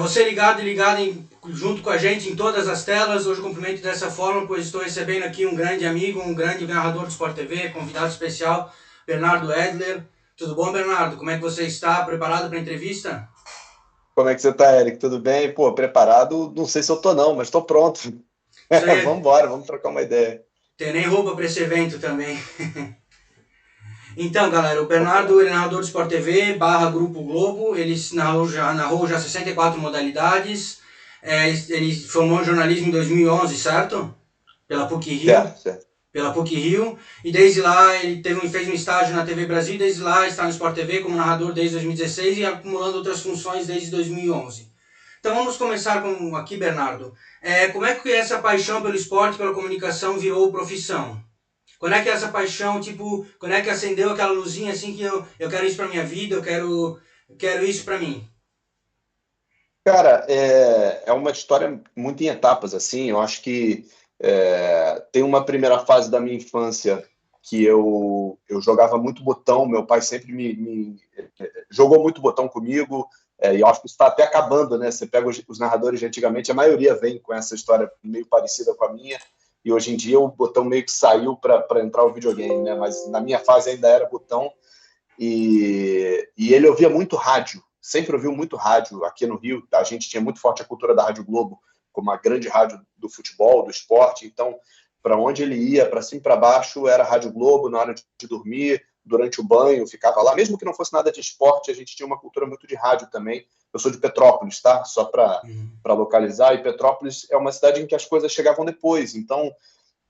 você ligado e ligado junto com a gente em todas as telas, hoje eu cumprimento dessa forma, pois estou recebendo aqui um grande amigo, um grande narrador do Sport TV, convidado especial, Bernardo Edler. Tudo bom, Bernardo? Como é que você está? Preparado para a entrevista? Como é que você tá, Eric? Tudo bem? Pô, preparado? Não sei se eu tô não, mas tô pronto. Isso Vamos aí, embora, vamos trocar uma ideia. tem nem roupa para esse evento também. Então, galera, o Vamos Bernardo, embora. ele é narrador do Sport TV, barra Grupo Globo, ele narrou já 64 modalidades, ele formou em jornalismo em 2011, certo? Pela PUC-Rio. Certo, certo. Pela PUC-Rio, e desde lá ele fez um estágio na TV Brasil, e desde lá está no Sport TV como narrador desde 2016 e acumulando outras funções desde 2011. Então vamos começar com aqui, Bernardo. Como é que essa paixão pelo esporte, pela comunicação virou profissão? Quando é que essa paixão, tipo, quando é que acendeu aquela luzinha assim que eu quero isso para minha vida, eu quero isso para mim? Cara, é uma história muito em etapas, assim. Eu acho que tem uma primeira fase da minha infância que eu jogava muito botão. Meu pai sempre me jogou muito botão comigo, e eu acho que isso está até acabando, né? Você pega os narradores de antigamente, a maioria vem com essa história meio parecida com a minha, e hoje em dia o botão meio que saiu para entrar o videogame, né? Mas na minha fase ainda era botão. E ele ouvia muito rádio, sempre ouviu muito rádio aqui no Rio. A gente tinha muito forte a cultura da Rádio Globo, como uma grande rádio do futebol, do esporte. Então, para onde ele ia, para cima e para baixo, era Rádio Globo na hora de dormir, durante o banho, ficava lá. Mesmo que não fosse nada de esporte, a gente tinha uma cultura muito de rádio também. Eu sou de Petrópolis, tá? Só para localizar. E Petrópolis é uma cidade em que as coisas chegavam depois. Então,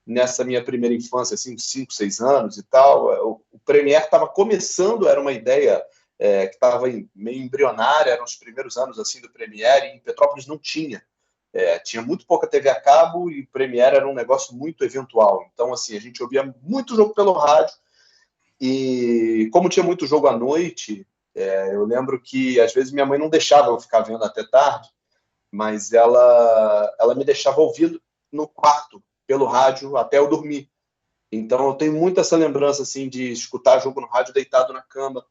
nessa minha primeira infância, assim, 5, 6 anos e tal, o Premiere estava começando, era uma ideia que estava meio embrionária, eram os primeiros anos assim do Premiere, e em Petrópolis não tinha. Tinha muito pouca TV a cabo e o Premiere era um negócio muito eventual. Então, assim, a gente ouvia muito jogo pelo rádio e como tinha muito jogo à noite, eu lembro que às vezes minha mãe não deixava eu ficar vendo até tarde, mas ela me deixava ouvindo no quarto, pelo rádio, até eu dormir. Então eu tenho muito essa lembrança assim de escutar jogo no rádio deitado na cama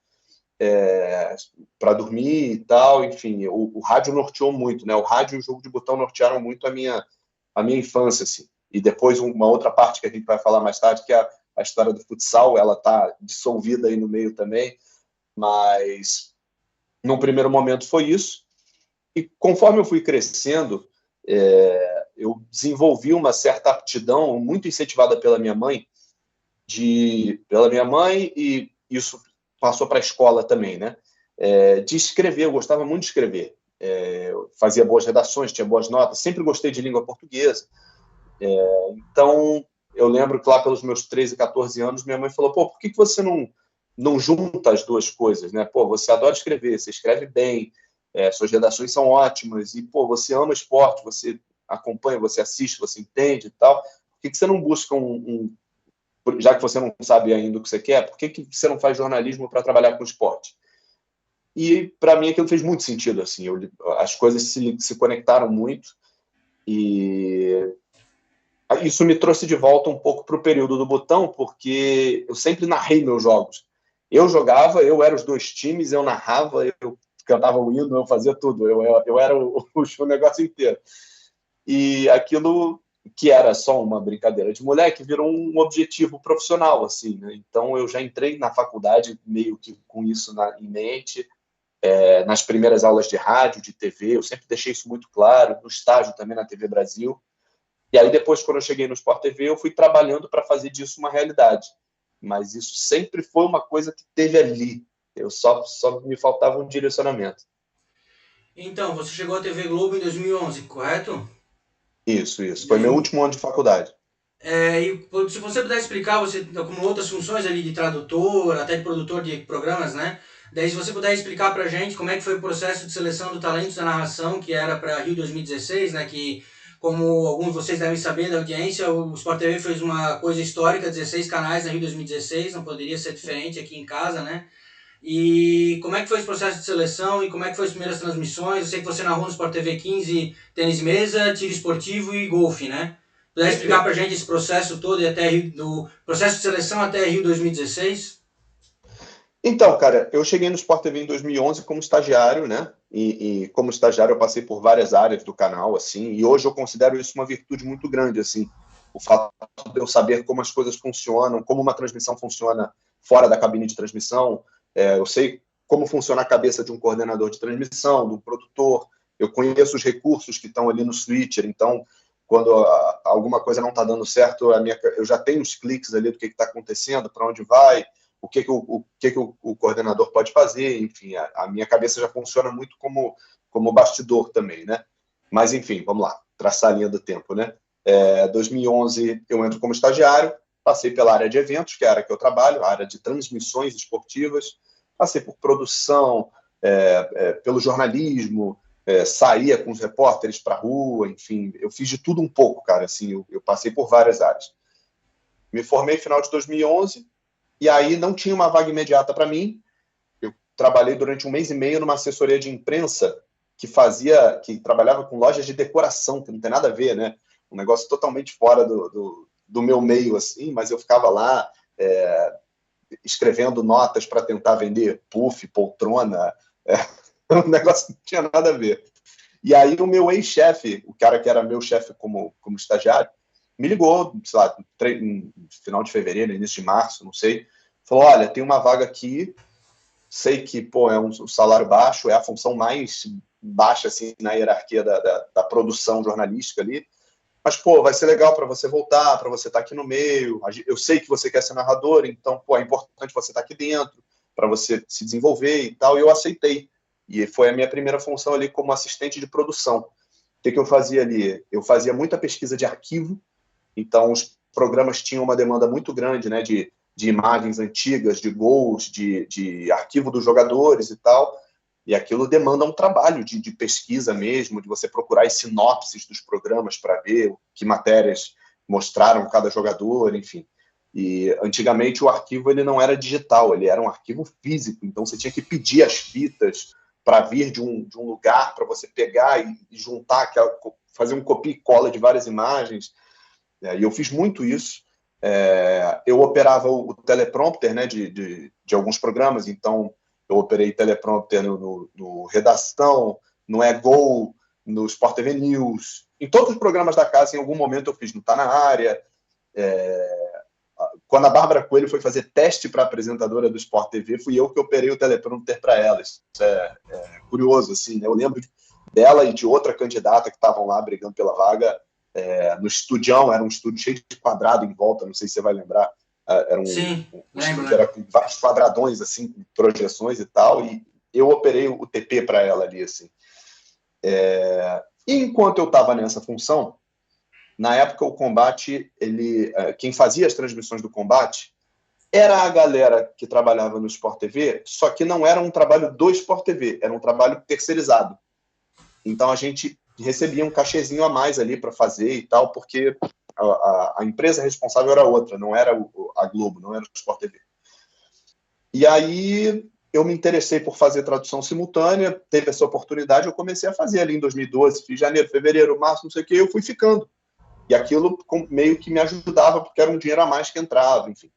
para dormir e tal. Enfim, o rádio norteou muito, né? O rádio e o jogo de botão nortearam muito a minha infância, assim. E depois uma outra parte que a gente vai falar mais tarde, que é a história do futsal, ela está dissolvida aí no meio também, mas num primeiro momento foi isso. E conforme eu fui crescendo, eu desenvolvi uma certa aptidão, muito incentivada pela minha mãe, e isso passou para a escola também, né? De escrever, eu gostava muito de escrever. Eu fazia boas redações, tinha boas notas, sempre gostei de língua portuguesa. Então, eu lembro que lá pelos meus 13, 14 anos, minha mãe falou: pô, por que você não junta as duas coisas, né? Pô, você adora escrever, você escreve bem, suas redações são ótimas, e, pô, você ama esporte, você acompanha, você assiste, você entende e tal. Por que você não busca já que você não sabe ainda o que você quer, por que você não faz jornalismo para trabalhar com esporte? E, para mim, aquilo fez muito sentido, assim, as coisas se conectaram muito, e isso me trouxe de volta um pouco para o período do botão, porque eu sempre narrei meus jogos. Eu jogava, eu era os dois times, eu narrava, eu cantava o hino, eu fazia tudo. Eu era o negócio inteiro. E aquilo que era só uma brincadeira de moleque virou um objetivo profissional, assim, né? Então eu já entrei na faculdade meio que com isso em mente, nas primeiras aulas de rádio, de TV, eu sempre deixei isso muito claro, no estágio também na TV Brasil. E aí, depois, quando eu cheguei no Sport TV, eu fui trabalhando para fazer disso uma realidade. Mas isso sempre foi uma coisa que teve ali. Só me faltava um direcionamento. Então, você chegou à TV Globo em 2011, correto? Isso, isso. Foi meu 2000, último ano de faculdade. e se você puder explicar, você como outras funções ali de tradutor, até de produtor de programas, né? Daí se você puder explicar pra gente como é que foi o processo de seleção do talentos da narração, que era para Rio 2016, né? Que, como alguns de vocês devem saber da audiência, o Sport TV fez uma coisa histórica, 16 canais na Rio 2016, não poderia ser diferente aqui em casa, né? E como é que foi esse processo de seleção e como é que foi as primeiras transmissões? Eu sei que você narrou no Sport TV 15 tênis de mesa, tiro esportivo e golfe, né? Puder explicar pra Perfeito. gente esse processo todo e até Rio, do processo de seleção até Rio 2016? Então, cara, eu cheguei no Sport TV em 2011 como estagiário, né? E como estagiário eu passei por várias áreas do canal, assim, e hoje eu considero isso uma virtude muito grande, assim, o fato de eu saber como as coisas funcionam, como uma transmissão funciona fora da cabine de transmissão, eu sei como funciona a cabeça de um coordenador de transmissão, do produtor, eu conheço os recursos que estão ali no switcher, então, quando alguma coisa não está dando certo, eu já tenho os cliques ali do que está acontecendo, para onde vai, o coordenador pode fazer, enfim, a minha cabeça já funciona muito como bastidor também, né? Mas, enfim, vamos lá, traçar a linha do tempo, né? 2011 eu entro como estagiário, passei pela área de eventos, que é a área que eu trabalho, a área de transmissões esportivas, passei por produção, pelo jornalismo, saía com os repórteres para a rua, enfim, eu fiz de tudo um pouco, cara, assim, eu passei por várias áreas. Me formei no final de 2011, e aí não tinha uma vaga imediata para mim. Eu trabalhei durante um mês e meio numa assessoria de imprensa que trabalhava com lojas de decoração, que não tem nada a ver, né? Um negócio totalmente fora do meu meio, assim, mas eu ficava lá escrevendo notas para tentar vender puff, poltrona, um negócio que não tinha nada a ver. E aí o meu ex-chefe, o cara que era meu chefe como estagiário, me ligou, sei lá, no final de fevereiro, início de março, não sei, falou, olha, tem uma vaga aqui, sei que, pô, é um salário baixo, é a função mais baixa, assim, na hierarquia da produção jornalística ali, mas, pô, vai ser legal para você voltar, para você estar aqui no meio, eu sei que você quer ser narrador, então, pô, é importante você estar aqui dentro, para você se desenvolver e tal, e eu aceitei. E foi a minha primeira função ali como assistente de produção. O que eu fazia ali? Eu fazia muita pesquisa de arquivo, então os programas tinham uma demanda muito grande, né, de imagens antigas, de gols, de arquivo dos jogadores e tal, e aquilo demanda um trabalho de pesquisa mesmo, de você procurar as sinopses dos programas para ver que matérias mostraram cada jogador, enfim. E antigamente o arquivo ele não era digital, ele era um arquivo físico, então você tinha que pedir as fitas para vir de um lugar para você pegar e juntar, fazer um copia e cola de várias imagens. E eu fiz muito isso. Eu operava o teleprompter, né, de alguns programas, então eu operei teleprompter no Redação, no Gol, no Sport TV News, em todos os programas da casa, em algum momento eu fiz no Tá Na Área. Quando a Bárbara Coelho foi fazer teste para apresentadora do Sport TV, fui eu que operei o teleprompter para ela. Isso é curioso, assim, né? Eu lembro dela e de outra candidata que estavam lá brigando pela vaga, no estudião, era um estúdio cheio de quadrado em volta, não sei se você vai lembrar, era Sim, um lembro, estúdio era lembro. com vários quadradões, assim, com projeções e tal, e eu operei o TP para ela ali, assim. E enquanto eu estava nessa função, na época o combate, quem fazia as transmissões do combate era a galera que trabalhava no Sport TV, só que não era um trabalho do Sport TV, era um trabalho terceirizado. Então a gente recebia um cachezinho a mais ali para fazer e tal, porque a empresa responsável era outra, não era a Globo, não era o Sport TV. E aí eu me interessei por fazer tradução simultânea, teve essa oportunidade, eu comecei a fazer ali em 2012, fiz janeiro, fevereiro, março, não sei o que, eu fui ficando. E aquilo meio que me ajudava, porque era um dinheiro a mais que entrava, enfim.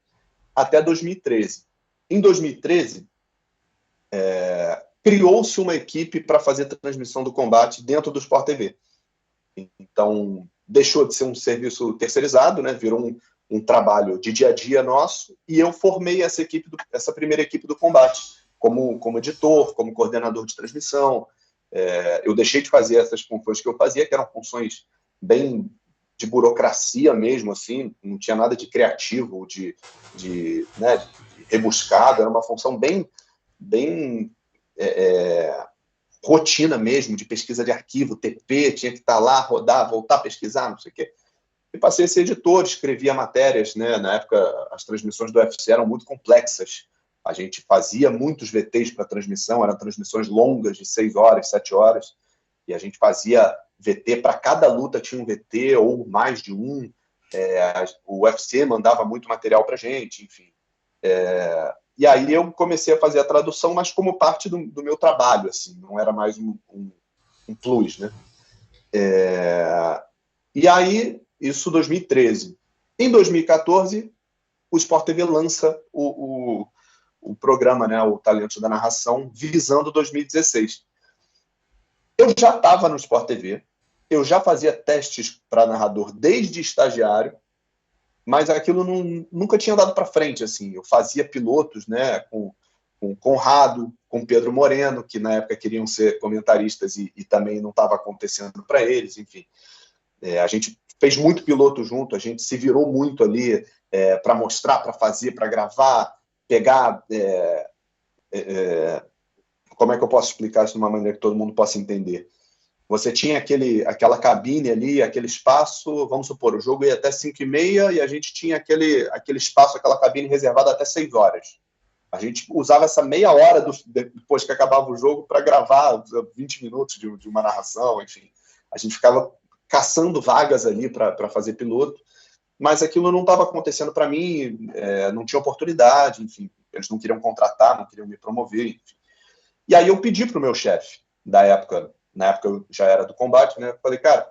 Até 2013. Em 2013, criou-se uma equipe para fazer transmissão do combate dentro do Sport TV. Então, deixou de ser um serviço terceirizado, né? Virou um trabalho de dia a dia nosso, e eu formei essa primeira equipe do combate, como editor, como coordenador de transmissão. Eu deixei de fazer essas funções que eu fazia, que eram funções bem de burocracia mesmo, assim, não tinha nada de criativo, né, de rebuscado, era uma função bem rotina mesmo, de pesquisa de arquivo, TP, tinha que estar lá, rodar, voltar a pesquisar, não sei o quê. E passei a ser editor, escrevia matérias, né? Na época, as transmissões do UFC eram muito complexas. A gente fazia muitos VTs para transmissão, eram transmissões longas, de 6 horas, 7 horas, e a gente fazia VT, para cada luta tinha um VT, ou mais de um. O UFC mandava muito material para a gente, enfim. E aí eu comecei a fazer a tradução, mas como parte do meu trabalho, assim, não era mais um plus, né? E aí, isso 2013. Em 2014, o Sport TV lança o programa, né, o Talentos da Narração, visando 2016. Eu já estava no Sport TV, eu já fazia testes para narrador desde estagiário, mas aquilo nunca tinha dado para frente. Assim. Eu fazia pilotos, né, com Conrado, com Pedro Moreno, que na época queriam ser comentaristas e também não estava acontecendo para eles, enfim. A gente fez muito piloto junto, a gente se virou muito ali para mostrar, para fazer, para gravar, pegar... como é que eu posso explicar isso de uma maneira que todo mundo possa entender? Você tinha aquela cabine ali, aquele espaço, vamos supor, o jogo ia até 5h30 e a gente tinha aquele espaço, aquela cabine reservada até 6 horas. A gente usava essa meia hora depois que acabava o jogo para gravar 20 minutos de uma narração, enfim. A gente ficava caçando vagas ali para fazer piloto, mas aquilo não estava acontecendo para mim, não tinha oportunidade, enfim. Eles não queriam contratar, não queriam me promover, enfim. E aí eu pedi para o meu chefe da época, na época eu já era do combate, né? Falei, cara,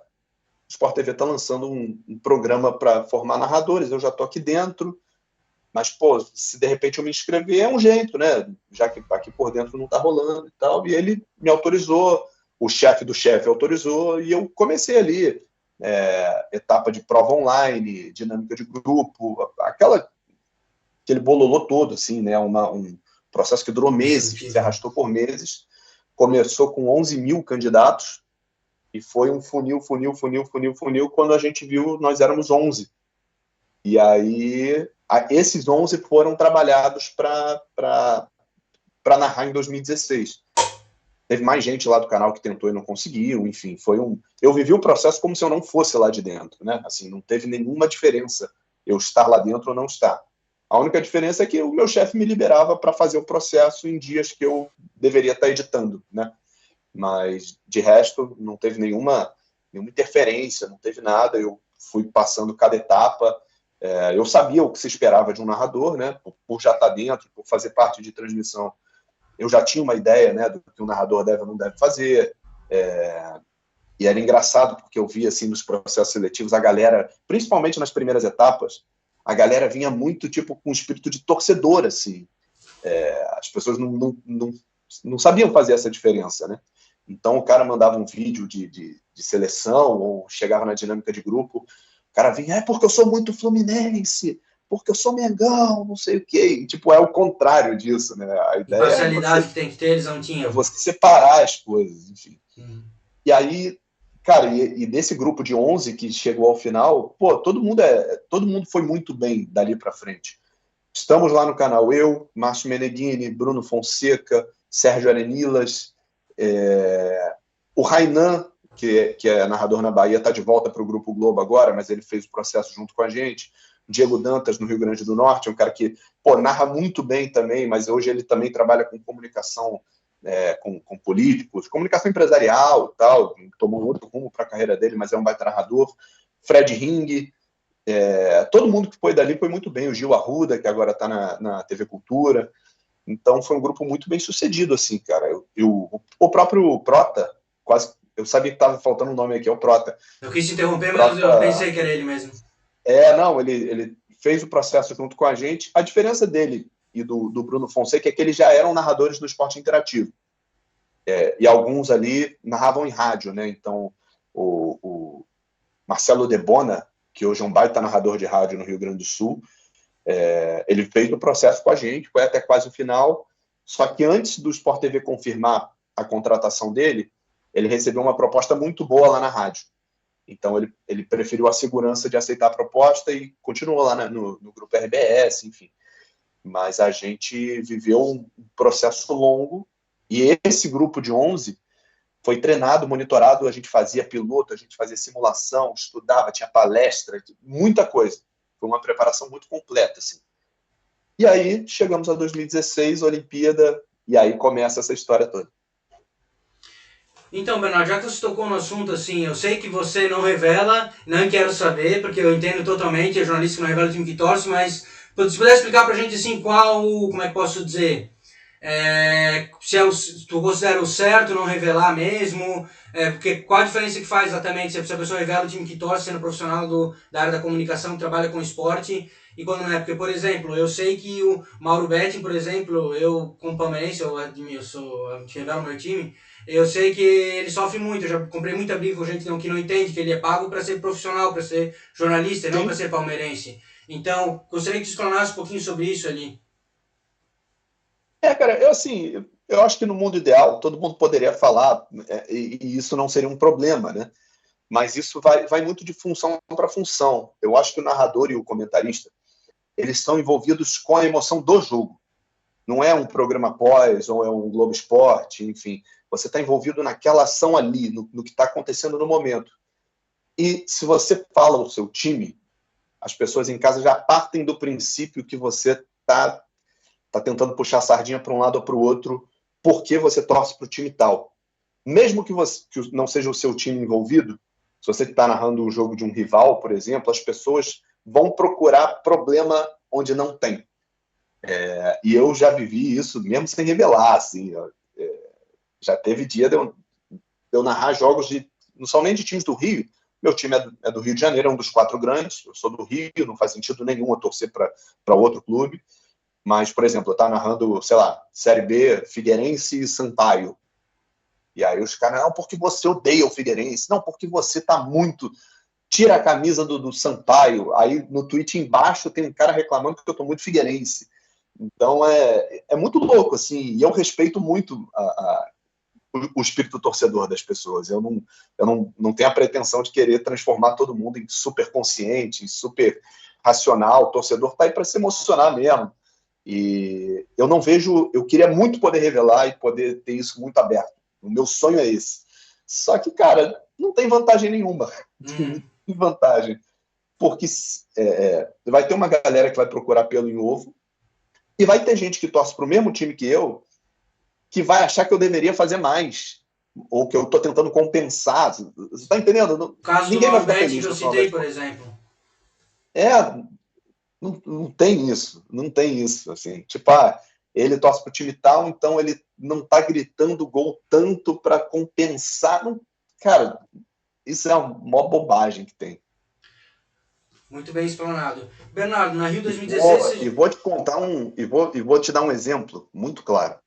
o Sport TV está lançando um programa para formar narradores, eu já estou aqui dentro, mas, pô, se de repente eu me inscrever, é um jeito, né? Já que aqui por dentro não está rolando e tal. E ele me autorizou, o chefe do chefe autorizou, e eu comecei ali, etapa de prova online, dinâmica de grupo, aquele bololô todo, assim, né? Um processo que durou meses, que se arrastou por meses. Começou com 11 mil candidatos e foi um funil. Quando a gente viu, nós éramos 11. E aí, esses 11 foram trabalhados para narrar em 2016. Teve mais gente lá do canal que tentou e não conseguiu, enfim, eu vivi o processo como se eu não fosse lá de dentro, né? Assim, não teve nenhuma diferença eu estar lá dentro ou não estar. A única diferença é que o meu chefe me liberava para fazer o processo em dias que eu deveria estar editando, né? Mas, de resto, não teve nenhuma interferência, não teve nada. Eu fui passando cada etapa. Eu sabia o que se esperava de um narrador, né? Por já estar dentro, por fazer parte de transmissão. Eu já tinha uma ideia, né, do que um narrador deve ou não deve fazer. E era engraçado, porque eu via, assim, nos processos seletivos, a galera, principalmente nas primeiras etapas, a galera vinha muito, tipo, com um espírito de torcedor, assim. As pessoas não sabiam fazer essa diferença, né? Então o cara mandava um vídeo de seleção ou chegava na dinâmica de grupo, o cara vinha, porque eu sou muito Fluminense, porque eu sou Mengão, não sei o quê. E, tipo, é o contrário disso, né? A ideia imparcialidade que tem que ter, eles não tinham. É você separar as coisas, enfim. E aí, cara, e desse grupo de 11 que chegou ao final, pô, todo mundo foi muito bem dali para frente. Estamos lá no canal, eu, Márcio Meneghini, Bruno Fonseca, Sérgio Arenilas, o Rainan, que é narrador na Bahia, está de volta para o Grupo Globo agora, mas ele fez o processo junto com a gente. Diego Dantas, no Rio Grande do Norte, é um cara que narra muito bem também, mas hoje ele também trabalha com comunicação, com políticos, comunicação empresarial e tal, tomou um outro rumo para a carreira dele, mas é um baita narrador. Fred Ring, todo mundo que foi dali foi muito bem. O Gil Arruda, que agora está na TV Cultura. Então foi um grupo muito bem sucedido, assim, cara. O próprio Prota, quase, eu sabia que estava faltando um nome aqui, é o Prota. Eu quis te interromper, mas eu pensei que era ele mesmo. Não, ele fez o processo junto com a gente. A diferença dele e do Bruno Fonseca é que eles já eram narradores do esporte interativo. E alguns ali narravam em rádio, né? Então, o Marcelo Debona, que hoje é um baita narrador de rádio no Rio Grande do Sul, ele fez o processo com a gente, foi até quase o final, só que antes do Sport TV confirmar a contratação dele, ele recebeu uma proposta muito boa lá na rádio. Então ele preferiu a segurança de aceitar a proposta e continuou lá no grupo RBS, enfim. Mas a gente viveu um processo longo e esse grupo de 11 foi treinado, monitorado, a gente fazia piloto, a gente fazia simulação, estudava, tinha palestra, muita coisa. Foi uma preparação muito completa, assim. E aí, chegamos a 2016, Olimpíada, e aí começa essa história toda. Então, Bernardo, já que você tocou no assunto, assim, eu sei que você não revela, não quero saber, porque eu entendo totalmente, é jornalista que não revela o time que torce, mas se puder explicar pra gente, assim, como é que posso dizer, se tu considera o certo não revelar mesmo, porque qual a diferença que faz exatamente se a pessoa revela o time que torce, sendo profissional da área da comunicação, que trabalha com esporte, e quando não é. Porque, por exemplo, eu sei que o Mauro Betting, por exemplo, eu como palmeirense, eu sou revelo meu time, eu sei que ele sofre muito. Eu já comprei muita briga com gente que não entende que ele é pago para ser profissional, para ser jornalista, e não para Sim. ser palmeirense. Então, gostaria que você explanasse um pouquinho sobre isso ali. Cara, eu acho que no mundo ideal todo mundo poderia falar, e isso não seria um problema, né? Mas isso vai muito de função para função. Eu acho que o narrador e o comentarista, eles estão envolvidos com a emoção do jogo. Não é um programa pós ou é um Globo Esporte, enfim. Você está envolvido naquela ação ali, no que está acontecendo no momento. E se você fala o seu time, as pessoas em casa já partem do princípio que você tá tentando puxar a sardinha para um lado ou para o outro, porque você torce para o time tal. Mesmo que não seja o seu time envolvido, se você está narrando o jogo de um rival, por exemplo, as pessoas vão procurar problema onde não tem. E eu já vivi isso mesmo sem revelar. Assim, já teve dia de eu narrar jogos não são nem de times do Rio. Meu time é do Rio de Janeiro, é um dos 4 grandes. Eu sou do Rio, não faz sentido nenhum eu torcer para outro clube. Mas, por exemplo, eu estava narrando, sei lá, Série B, Figueirense e Sampaio. E aí os caras, não, porque você odeia o Figueirense. Não, porque você tá muito... Tira a camisa do Sampaio. Aí no tweet embaixo tem um cara reclamando que eu tô muito figueirense. Então é muito louco, assim. E eu respeito muito o espírito torcedor das pessoas. Eu não tenho a pretensão de querer transformar todo mundo em super consciente, em super racional. O torcedor tá aí para se emocionar mesmo. E eu não vejo. Eu queria muito poder revelar e poder ter isso muito aberto. O meu sonho é esse. Só que, cara, não tem vantagem nenhuma. Não tem vantagem. Porque vai ter uma galera que vai procurar pelo em ovo e vai ter gente que torce para o mesmo time que eu que vai achar que eu deveria fazer mais ou que eu estou tentando compensar. Você está entendendo? O caso do Ninguém vai Mauro ficar Betting que feliz eu no final citei, das por contas. exemplo. É, não tem isso, não tem isso, assim, tipo, ele torce pro time tal, então ele não tá gritando gol tanto para compensar, não, cara, isso é uma maior bobagem que tem. Muito bem explanado. Bernardo, na Rio E 2016 vou, e você... vou te contar e vou te dar um exemplo muito claro.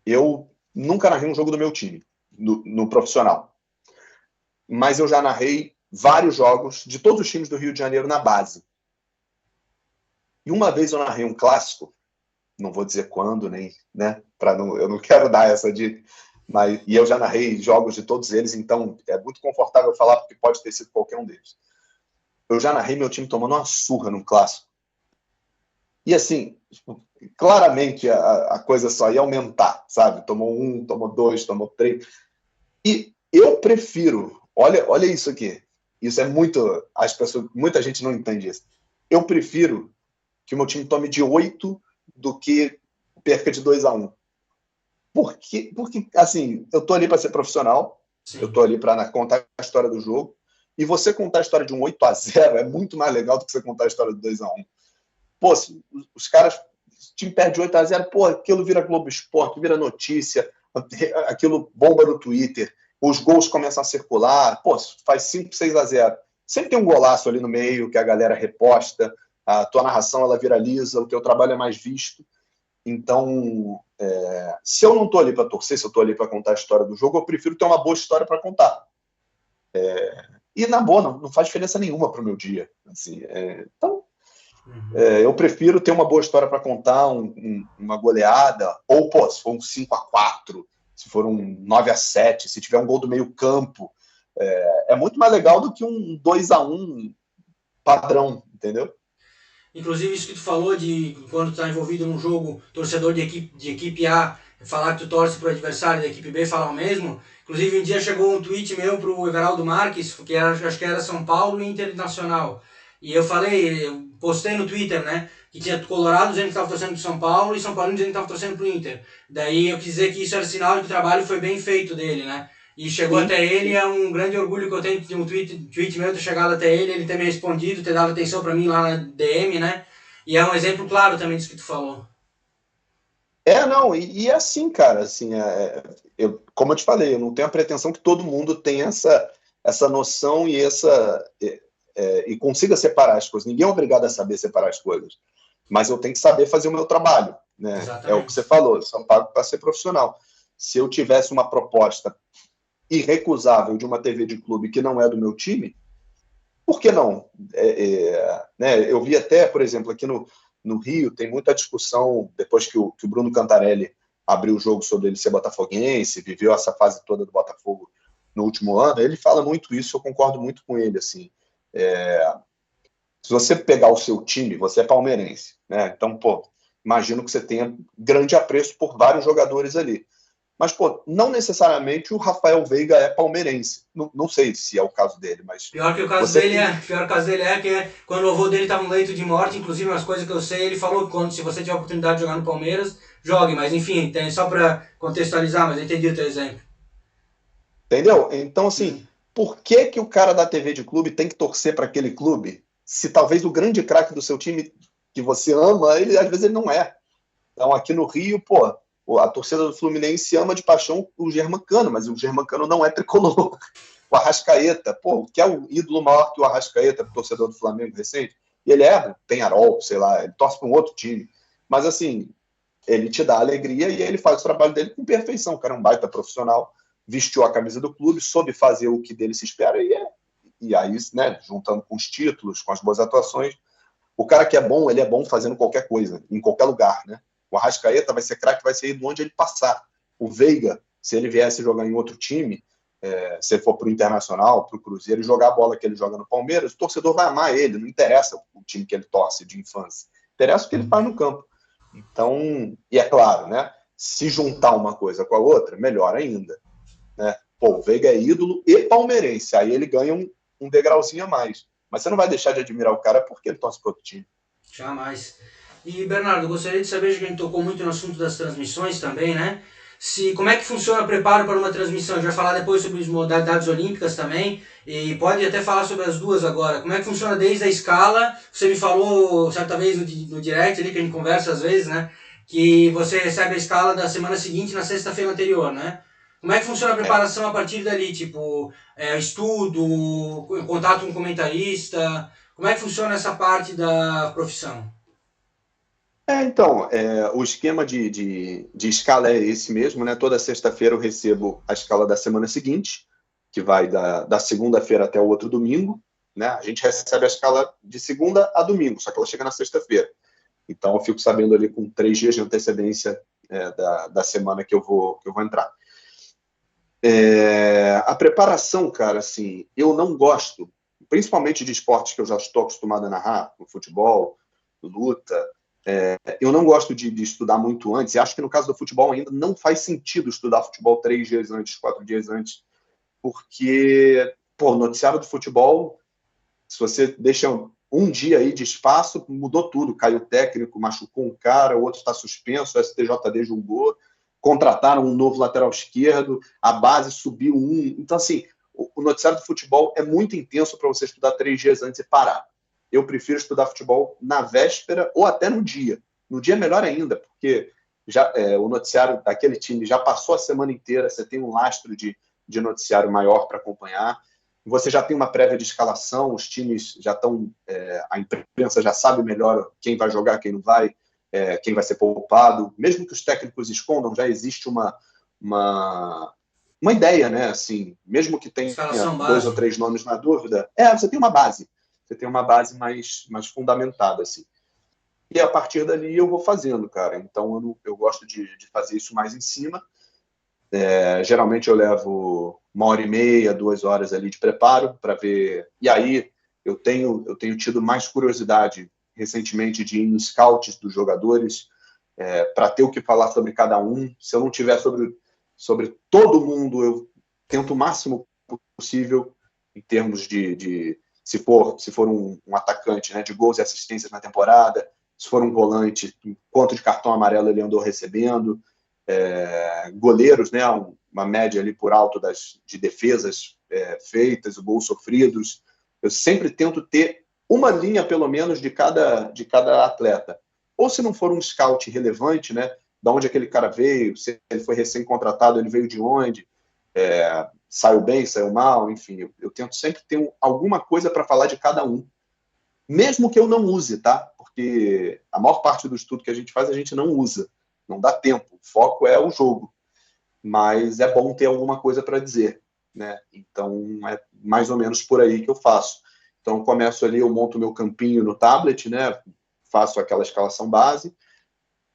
Eu nunca narrei um jogo do meu time, no profissional, mas eu já narrei vários jogos de todos os times do Rio de Janeiro na base. E uma vez eu narrei um clássico, não vou dizer quando, nem, né? Eu não quero dar essa de. E eu já narrei jogos de todos eles, então é muito confortável falar, porque pode ter sido qualquer um deles. Eu já narrei meu time tomando uma surra num clássico. E assim, claramente a coisa só ia aumentar, sabe? Tomou um, tomou dois, tomou três. E eu prefiro, olha isso aqui. Isso é muito. Muita gente não entende isso. Eu prefiro que o meu time tome de 8 do que perca de 2-1. Porque, assim, eu tô ali para ser profissional, eu tô Sim. ali para contar a história do jogo, e você contar a história de um 8-0 é muito mais legal do que você contar a história do 2-1. Pô, os caras, o time perde 8-0, pô, aquilo vira Globo Esporte, vira notícia, aquilo bomba no Twitter, os gols começam a circular, pô, faz 5-6-0. Sempre tem um golaço ali no meio que a galera reposta, a tua narração ela viraliza, o teu trabalho é mais visto. Então, se eu não estou ali para torcer, se eu estou ali para contar a história do jogo, eu prefiro ter uma boa história para contar. E na boa, não faz diferença nenhuma para o meu dia. Assim, então, eu prefiro ter uma boa história para contar, uma goleada, ou pô, se for um 5-4, se for um 9-7, se tiver um gol do meio campo, é muito mais legal do que um 2-1 padrão, entendeu? Inclusive isso que tu falou de quando tu tá envolvido num jogo, torcedor de equipe A falar que tu torce pro adversário da equipe B falar o mesmo. Inclusive um dia chegou um tweet meu pro Everaldo Marques, que era, acho que era São Paulo e Internacional. E eu postei no Twitter, né, que tinha Colorado dizendo que tava torcendo pro São Paulo e São Paulo dizendo que tava torcendo pro Inter. Daí eu quis dizer que isso era sinal de que o trabalho foi bem feito dele, né? E chegou Sim, até ele, sim. é um grande orgulho que eu tenho de um tweet meu ter chegado até ele ter me respondido, ter dado atenção pra mim lá na DM, né? E é um exemplo claro também disso que tu falou. Não, e é assim, cara, assim, como eu te falei, eu não tenho a pretensão que todo mundo tenha essa noção e e consiga separar as coisas. Ninguém é obrigado a saber separar as coisas, mas eu tenho que saber fazer o meu trabalho, né? Exatamente. É o que você falou, eu sou pago para ser profissional. Se eu tivesse uma proposta irrecusável de uma TV de clube que não é do meu time, por que não? Né? Eu vi até, por exemplo, aqui no Rio, tem muita discussão, depois que o Bruno Cantarelli abriu o jogo sobre ele ser botafoguense, viveu essa fase toda do Botafogo no último ano, ele fala muito isso, eu concordo muito com ele, assim. Se você pegar o seu time, você é palmeirense, né? Então, pô, imagino que você tenha grande apreço por vários jogadores ali. Mas, pô, não necessariamente o Rafael Veiga é palmeirense. Não sei se é o caso dele, mas... Pior que o caso dele é que quando o avô dele estava no leito de morte, inclusive umas coisas que eu sei, ele falou que se você tiver a oportunidade de jogar no Palmeiras, jogue. Mas enfim, só para contextualizar, mas eu entendi o teu exemplo. Entendeu? Então, assim, por que o cara da TV de clube tem que torcer para aquele clube se talvez o grande craque do seu time que você ama, ele às vezes ele não é? Então, aqui no Rio, pô, a torcida do Fluminense ama de paixão o Germancano, mas o Germancano não é tricolor. O Arrascaeta, pô, que é o ídolo maior que o Arrascaeta, torcedor do Flamengo recente, e ele é Penharol, sei lá, ele torce para um outro time. Mas, assim, ele te dá alegria e ele faz o trabalho dele com perfeição. O cara é um baita profissional, vestiu a camisa do clube, soube fazer o que dele se espera e aí, né, juntando com os títulos, com as boas atuações, o cara que é bom, ele é bom fazendo qualquer coisa, em qualquer lugar, né? O Arrascaeta vai ser craque, vai ser de onde ele passar. O Veiga, se ele viesse jogar em outro time, se ele for para o Internacional, para o Cruzeiro, e jogar a bola que ele joga no Palmeiras, o torcedor vai amar ele, não interessa o time que ele torce de infância, interessa o que ele faz no campo. Então, e é claro, né? Se juntar uma coisa com a outra, melhor ainda, né? Pô, o Veiga é ídolo e palmeirense, aí ele ganha um degrauzinho a mais. Mas você não vai deixar de admirar o cara porque ele torce para outro time. Jamais. E, Bernardo, gostaria de saber, já que a gente tocou muito no assunto das transmissões também, né? Como é que funciona o preparo para uma transmissão? A gente vai falar depois sobre as modalidades olímpicas também, e pode até falar sobre as duas agora. Como é que funciona desde a escala? Você me falou certa vez no direct ali, que a gente conversa às vezes, né? Que você recebe a escala da semana seguinte na sexta-feira anterior, né? Como é que funciona a preparação a partir dali? Tipo, estudo, contato com o comentarista... Como é que funciona essa parte da profissão? Então, o esquema de escala é esse mesmo, né? Toda sexta-feira eu recebo a escala da semana seguinte, que vai da segunda-feira até o outro domingo, né? A gente recebe a escala de segunda a domingo, só que ela chega na sexta-feira. Então eu fico sabendo ali com 3 dias de antecedência da semana que eu vou entrar. A preparação, cara, assim, eu não gosto, principalmente de esportes que eu já estou acostumado a narrar, no futebol, luta, eu não gosto de estudar muito antes, e acho que no caso do futebol ainda não faz sentido estudar futebol 3 dias antes, 4 dias antes, porque, pô, o noticiário do futebol, se você deixa um dia aí de espaço, mudou tudo, caiu o técnico, machucou um cara, o outro está suspenso, o STJD julgou, contrataram um novo lateral esquerdo, a base subiu um. Então, assim, o noticiário do futebol é muito intenso para você estudar 3 dias antes e parar. Eu prefiro estudar futebol na véspera ou até no dia. No dia é melhor ainda, porque o noticiário daquele time já passou a semana inteira, você tem um lastro de noticiário maior para acompanhar. Você já tem uma prévia de escalação, os times já estão... a imprensa já sabe melhor quem vai jogar, quem não vai, quem vai ser poupado. Mesmo que os técnicos escondam, já existe uma ideia, né? Assim, mesmo que tenha Escalação 2 ou base. 3 nomes na dúvida, você tem uma base. Você tem uma base mais fundamentada, assim. E a partir dali eu vou fazendo, cara. Então eu gosto de fazer isso mais em cima. Geralmente eu levo 1h30, 2 horas ali de preparo para ver. E aí eu tenho tido mais curiosidade recentemente de ir em scouts dos jogadores para ter o que falar sobre cada um. Se eu não tiver sobre todo mundo, eu tento o máximo possível em termos de se for um atacante, né, de gols e assistências na temporada, se for um volante, quanto de cartão amarelo ele andou recebendo, goleiros, né, uma média ali por alto de defesas feitas, gols sofridos. Eu sempre tento ter uma linha, pelo menos, de cada atleta. Ou se não for um scout relevante, né, de onde aquele cara veio, se ele foi recém-contratado, ele veio de onde, saiu bem, saiu mal, enfim, eu tento sempre ter alguma coisa para falar de cada um, mesmo que eu não use, tá? Porque a maior parte do estudo que a gente faz, a gente não usa, não dá tempo, o foco é o jogo, mas é bom ter alguma coisa para dizer, né? Então, é mais ou menos por aí que eu faço. Então, eu começo ali, eu monto meu campinho no tablet, né? Faço aquela escalação base.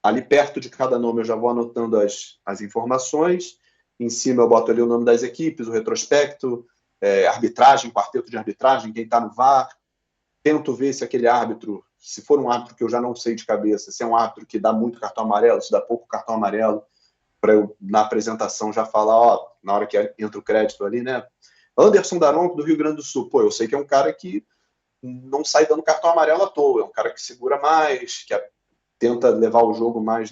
Ali perto de cada nome eu já vou anotando as informações. Em cima eu boto ali o nome das equipes, o retrospecto, arbitragem, quarteto de arbitragem, quem está no VAR. Tento ver se aquele árbitro, se for um árbitro que eu já não sei de cabeça, se é um árbitro que dá muito cartão amarelo, se dá pouco cartão amarelo, para eu, na apresentação, já falar, ó, na hora que entra o crédito ali, né? Anderson Daronco, do Rio Grande do Sul. Pô, eu sei que é um cara que não sai dando cartão amarelo à toa, é um cara que segura mais, que tenta levar o jogo mais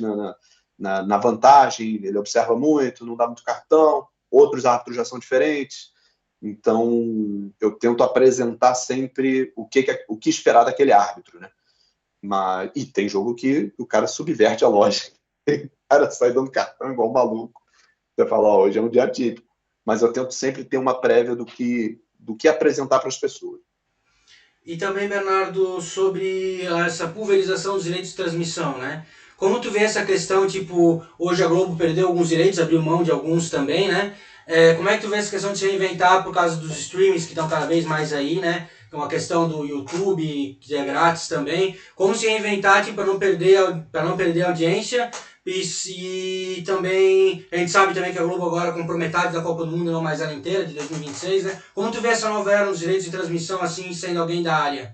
na vantagem, ele observa muito, não dá muito cartão, outros árbitros já são diferentes. Então, eu tento apresentar sempre o que esperar daquele árbitro, né? E tem jogo que o cara subverte a lógica. O cara sai dando cartão igual um maluco. Você fala, ó, hoje é um dia típico. Mas eu tento sempre ter uma prévia do que apresentar para as pessoas. E também, Bernardo, sobre essa pulverização dos direitos de transmissão, né? Como tu vê essa questão, tipo, hoje a Globo perdeu alguns direitos, abriu mão de alguns também, né? Como é que tu vê essa questão de se reinventar por causa dos streamings que estão cada vez mais aí, né? Uma questão do YouTube, que é grátis também. Como se reinventar, tipo, para não perder a audiência. E também, a gente sabe também que a Globo agora comprou metade da Copa do Mundo, não mais ela inteira, de 2026, né? Como tu vê essa nova era nos direitos de transmissão, assim, sendo alguém da área?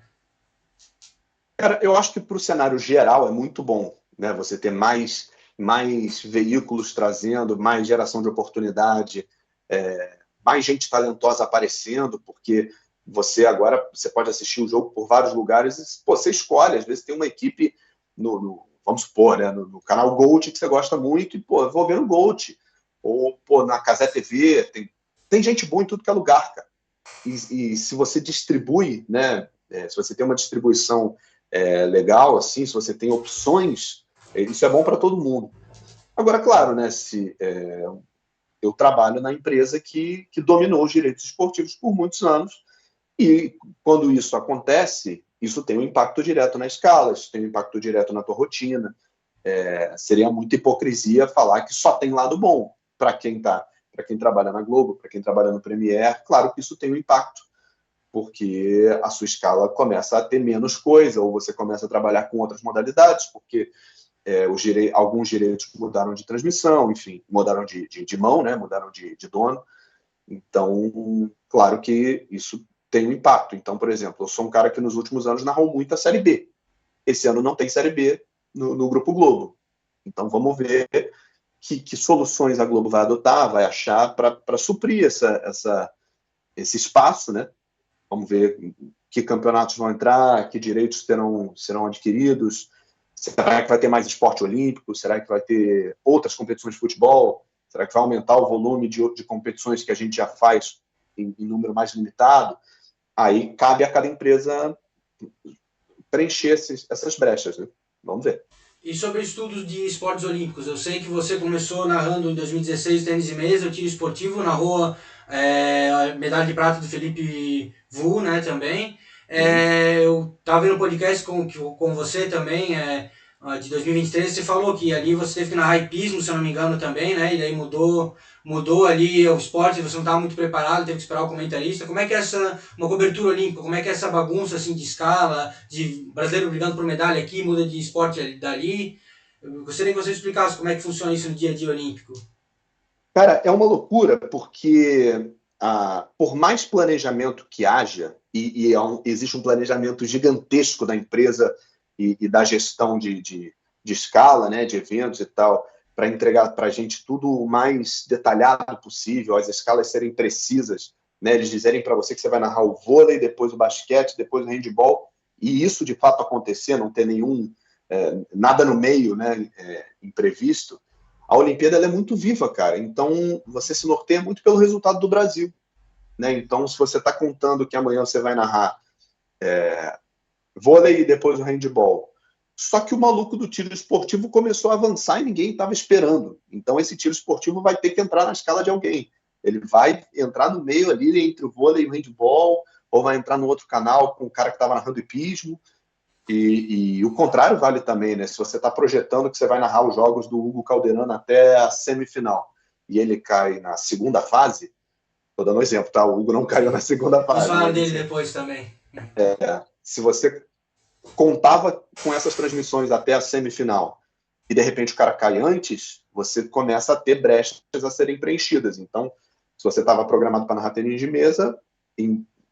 Cara, eu acho que para o cenário geral é muito bom, né? Você ter mais veículos trazendo, mais geração de oportunidade, mais gente talentosa aparecendo, porque você pode assistir o jogo por vários lugares e pô, você escolhe, às vezes tem uma equipe vamos supor, né, no canal Gold que você gosta muito e pô, eu vou ver no Gold, ou pô, na Cazé TV, tem gente boa em tudo que é lugar, cara. E se você distribui, né, se você tem uma distribuição legal, assim, se você tem opções, isso é bom para todo mundo. Agora, claro, né, se eu trabalho na empresa que dominou os direitos esportivos por muitos anos, e quando isso acontece, isso tem um impacto direto na escala, isso tem um impacto direto na tua rotina. Seria muita hipocrisia falar que só tem lado bom para quem trabalha na Globo, para quem trabalha no Premiere. Claro que isso tem um impacto, porque a sua escala começa a ter menos coisa, ou você começa a trabalhar com outras modalidades, porque alguns direitos mudaram de transmissão, enfim, mudaram de mão, né? Mudaram de dono. Então, claro que isso tem um impacto. Então, por exemplo, eu sou um cara que nos últimos anos narrou muito a Série B. Esse ano não tem Série B no Grupo Globo. Então, vamos ver que soluções a Globo vai adotar, vai achar para suprir esse espaço, né? Vamos ver que campeonatos vão entrar, que direitos serão adquiridos. Será que vai ter mais esporte olímpico? Será que vai ter outras competições de futebol? Será que vai aumentar o volume de competições que a gente já faz em número mais limitado? Aí cabe a cada empresa preencher essas brechas, né? Vamos ver. E sobre estudos de esportes olímpicos, eu sei que você começou narrando em 2016 tênis de mesa, o tiro esportivo, narrou a medalha de prata do Felipe Vu, né, também. Eu estava vendo um podcast com você também, de 2023, você falou que ali você teve que narrar hipismo, se eu não me engano, também, né, e daí mudou ali o esporte, você não estava muito preparado, teve que esperar o comentarista. Como é que é uma cobertura olímpica, como é que é essa bagunça assim de escala, de brasileiro brigando por medalha aqui, muda de esporte dali? Eu gostaria que você explicasse como é que funciona isso no dia a dia olímpico. Cara, é uma loucura, porque por mais planejamento que haja, existe um planejamento gigantesco da empresa e da gestão de escala, né, de eventos e tal, para entregar para a gente tudo o mais detalhado possível, as escalas serem precisas, né, eles dizerem para você que você vai narrar o vôlei, depois o basquete, depois o handebol, e isso de fato acontecer, não ter nada no meio, né, imprevisto. A Olimpíada ela é muito viva, cara. Então, você se norteia muito pelo resultado do Brasil, né? Então, se você está contando que amanhã você vai narrar vôlei e depois o handball, só que o maluco do tiro esportivo começou a avançar e ninguém estava esperando. Então, esse tiro esportivo vai ter que entrar na escala de alguém. Ele vai entrar no meio ali entre o vôlei e o handball, ou vai entrar no outro canal com o cara que estava narrando hipismo. E o contrário vale também, né? Se você está projetando que você vai narrar os jogos do Hugo Calderano até a semifinal e ele cai na segunda fase, estou dando um exemplo, tá? O Hugo não caiu na segunda Nos fase, falaram mas dele assim, depois também. se você contava com essas transmissões até a semifinal e de repente o cara cai antes, você começa a ter brechas a serem preenchidas. Então, se você estava programado para narrar tênis de mesa,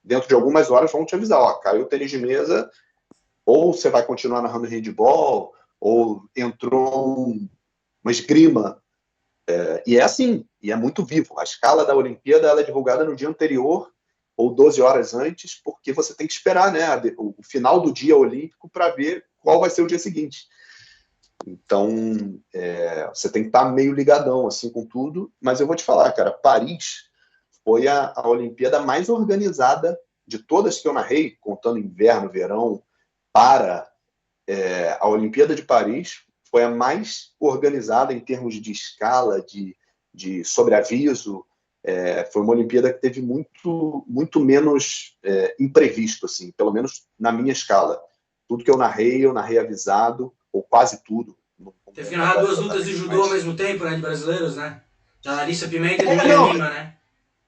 dentro de algumas horas vão te avisar, ó, caiu o tênis de mesa, ou você vai continuar narrando handball, ou entrou uma esgrima. E é assim, e é muito vivo. A escala da Olimpíada ela é divulgada no dia anterior ou 12 horas antes, porque você tem que esperar, né, o final do dia olímpico para ver qual vai ser o dia seguinte. Então, você tem que estar meio ligadão assim com tudo. Mas eu vou te falar, cara, Paris foi a Olimpíada mais organizada de todas que eu narrei, contando inverno, verão, para a Olimpíada de Paris foi a mais organizada em termos de escala, de sobreaviso. Foi uma Olimpíada que teve muito menos imprevisto, assim, pelo menos na minha escala. Tudo que eu narrei avisado, ou quase tudo. Não Teve que lembro narrar agora duas lutas de exatamente, judô ao mas... mesmo tempo, né? De brasileiros, né? Da Larissa Pimenta e do William Não, Lima, né?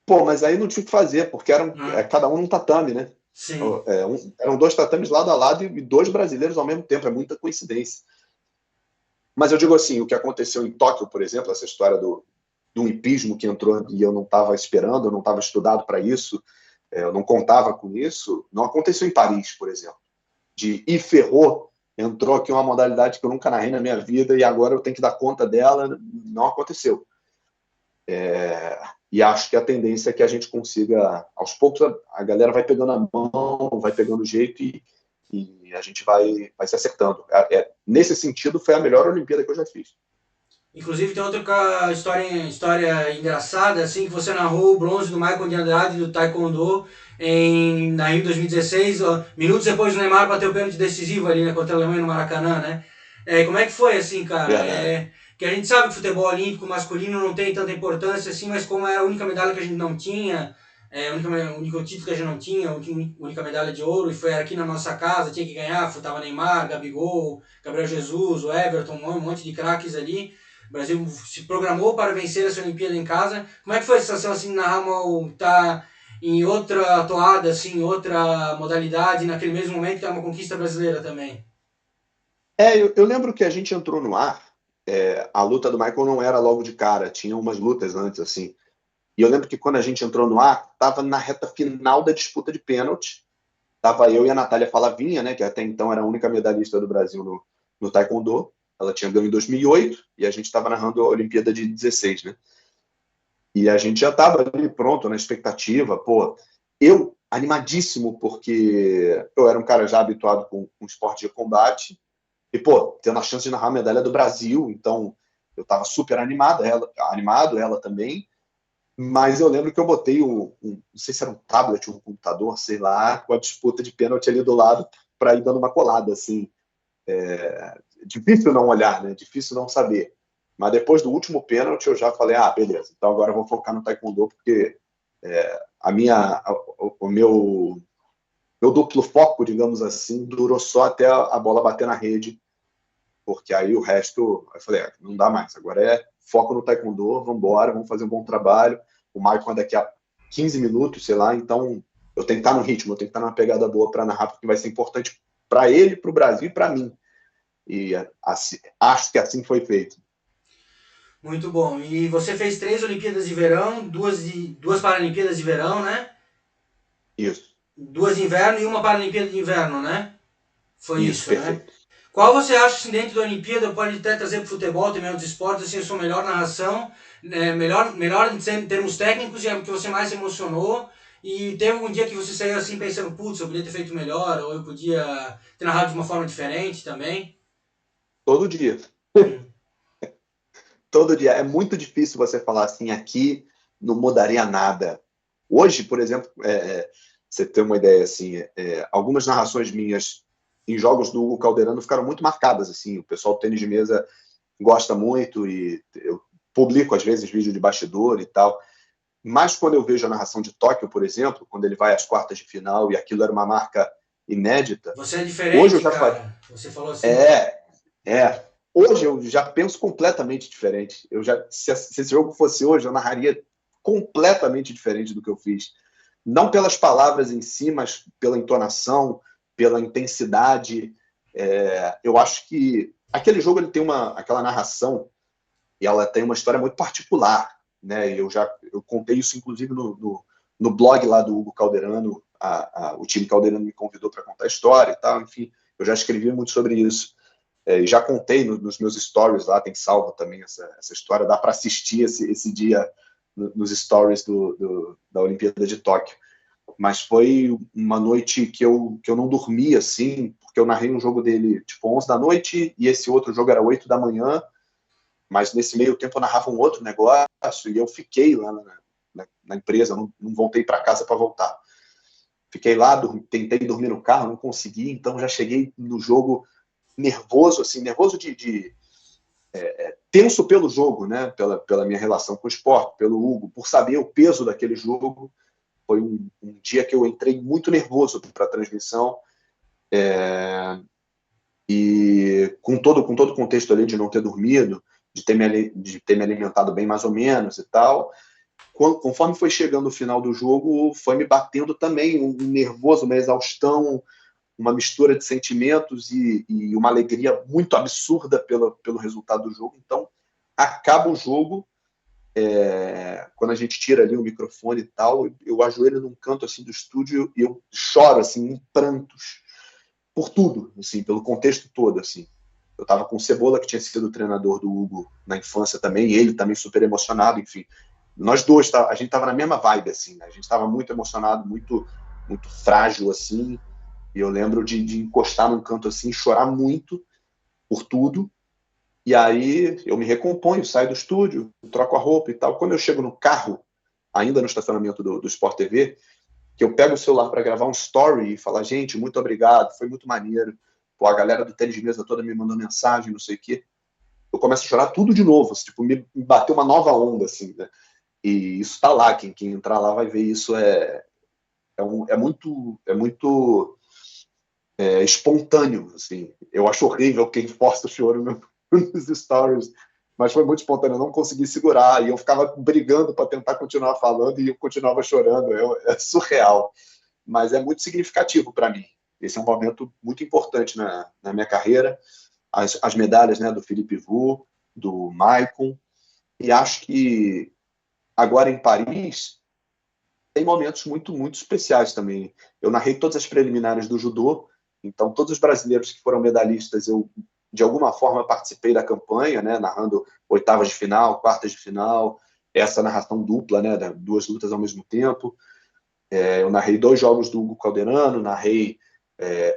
pô, mas aí não tinha o que fazer, porque Ah, cada um num tatame, né? sim. Eram dois tatames lado a lado e dois brasileiros ao mesmo tempo, é muita coincidência. Mas eu digo assim, o que aconteceu em Tóquio, por exemplo, essa história do hipismo que entrou e eu não estava esperando, eu não estava estudado para isso, eu não contava com isso, não aconteceu em Paris, por exemplo. E ferrou, entrou aqui uma modalidade que eu nunca narrei na minha vida e agora eu tenho que dar conta dela, não aconteceu. E acho que a tendência é que a gente consiga, aos poucos, a galera vai pegando a mão, vai pegando o jeito e a gente vai se acertando. Nesse sentido, foi a melhor Olimpíada que eu já fiz. Inclusive tem outra história engraçada, assim, que você narrou o bronze do Michael de Andrade do Taekwondo na Rio 2016, ó, minutos depois do Neymar bateu o pênalti decisivo ali, né, contra a Alemanha no Maracanã, né? Como é que foi, assim, cara? Verdade. Que a gente sabe que o futebol olímpico masculino não tem tanta importância, assim, mas como era a única medalha que a gente não tinha, o único título que a gente não tinha, a única medalha de ouro, e foi aqui na nossa casa, tinha que ganhar, tava Neymar, Gabigol, Gabriel Jesus, o Everton, um monte de craques ali. O Brasil se programou para vencer essa Olimpíada em casa. Como é que foi a sensação assim, narrar tá em outra toada, assim, em outra modalidade, naquele mesmo momento que é uma conquista brasileira também? Eu lembro que a gente entrou no ar, a luta do Michael não era logo de cara, tinha umas lutas antes, assim. E eu lembro que quando a gente entrou no ar, estava na reta final da disputa de pênalti. Tava eu e a Natália Falavinha, né, que até então era a única medalhista do Brasil no Taekwondo. Ela tinha ganho em 2008 e a gente estava narrando a Olimpíada de 16, né? E a gente já estava ali pronto, na expectativa. Pô, eu animadíssimo, porque eu era um cara já habituado com esporte de combate. E, pô, tendo a chance de narrar a medalha do Brasil, então eu estava super animado, ela também. Mas eu lembro que eu botei não sei se era um tablet, um computador, sei lá, com a disputa de pênalti ali do lado para ir dando uma colada, assim. Difícil não olhar, né? Difícil não saber. Mas depois do último pênalti eu já falei, beleza, então agora eu vou focar no Taekwondo, porque o meu duplo foco, digamos assim, durou só até a bola bater na rede, porque aí o resto, eu falei, não dá mais, agora é foco no Taekwondo, vamos embora, vamos fazer um bom trabalho, o Michael é daqui a 15 minutos, sei lá, então eu tenho que estar no ritmo, eu tenho que estar numa pegada boa para narrar, porque vai ser importante para ele, para o Brasil e para mim. E assim, acho que assim foi feito. Muito bom. E você fez 3 Olimpíadas de verão, duas Paralimpíadas de verão, né? Isso, 2 de inverno e uma Paralimpíada de inverno, né? Foi isso, isso, né? perfeito. Qual você acha, assim, dentro da Olimpíada, pode até trazer para o futebol, também outros esportes, assim, a sua melhor narração, melhor em termos técnicos e é o que você mais se emocionou? E teve algum dia que você saiu assim pensando, putz, eu podia ter feito melhor, ou eu podia ter narrado de uma forma diferente também? Todo dia. Hum. Todo dia. É muito difícil você falar assim, aqui não mudaria nada. Hoje, por exemplo, você tem uma ideia assim, algumas narrações minhas em jogos do Hugo Calderano ficaram muito marcadas. Assim, o pessoal do tênis de mesa gosta muito e eu publico às vezes vídeo de bastidor e tal. Mas quando eu vejo a narração de Tóquio, por exemplo, quando ele vai às quartas de final e aquilo era uma marca inédita, Você é hoje eu diferente, já faço. cara. Você falou assim. É, é. Hoje eu já penso completamente diferente. Se esse jogo fosse hoje, eu narraria completamente diferente do que eu fiz. Não pelas palavras em si, mas pela entonação, pela intensidade. Eu acho que aquele jogo ele tem aquela narração e ela tem uma história muito particular, né? Eu contei isso inclusive no blog lá do Hugo Calderano. O time Calderano me convidou para contar a história e tal. Enfim, eu já escrevi muito sobre isso. E já contei nos meus stories lá, tem salvo também essa história, dá para assistir esse dia nos stories da Olimpíada de Tóquio. Mas foi uma noite que eu não dormi, assim, porque eu narrei um jogo dele tipo 11 da noite e esse outro jogo era 8 da manhã, mas nesse meio tempo eu narrava um outro negócio e eu fiquei lá na empresa, não voltei para casa para voltar. Fiquei lá, tentei dormir no carro, não consegui, então já cheguei no jogo nervoso, assim, nervoso de tenso pelo jogo, né? Pela minha relação com o esporte, pelo Hugo, por saber o peso daquele jogo. Foi um dia que eu entrei muito nervoso para a transmissão, e com todo o contexto ali de não ter dormido, de ter me alimentado bem mais ou menos e tal. Conforme foi chegando o final do jogo, foi me batendo também um nervoso, uma exaustão, uma mistura de sentimentos e uma alegria muito absurda pelo resultado do jogo. Então, acaba o jogo, quando a gente tira ali o microfone e tal, eu ajoelho num canto assim do estúdio e eu choro assim em prantos por tudo, assim, pelo contexto todo, assim. Eu estava com o Cebola, que tinha sido o treinador do Hugo na infância também, e ele também super emocionado, enfim. Nós dois, a gente estava na mesma vibe, assim, né? A gente estava muito emocionado, muito, muito frágil, assim, e eu lembro de encostar num canto assim, chorar muito por tudo. E aí eu me recomponho, saio do estúdio, troco a roupa e tal. Quando eu chego no carro, ainda no estacionamento do Sport TV, que eu pego o celular para gravar um story e falar, gente, muito obrigado, foi muito maneiro. Pô, a galera do tênis de mesa toda me mandou mensagem, não sei o quê. Eu começo a chorar tudo de novo, assim, tipo, me bateu uma nova onda, assim, né? E isso tá lá, quem entrar lá vai ver isso. É muito espontâneo, assim. Eu acho horrível quem posta o choro nos stories, mas foi muito espontâneo, eu não consegui segurar, e eu ficava brigando para tentar continuar falando, e eu continuava chorando, é surreal, mas é muito significativo para mim. Esse é um momento muito importante na minha carreira, as medalhas, né, do Felipe Vu, do Maicon, e acho que agora em Paris tem momentos muito, muito especiais também. Eu narrei todas as preliminares do judô, então todos os brasileiros que foram medalhistas, eu de alguma forma participei da campanha, né, narrando oitavas de final, quartas de final, essa narração dupla, né, duas lutas ao mesmo tempo. Eu narrei 2 jogos do Hugo Calderano, narrei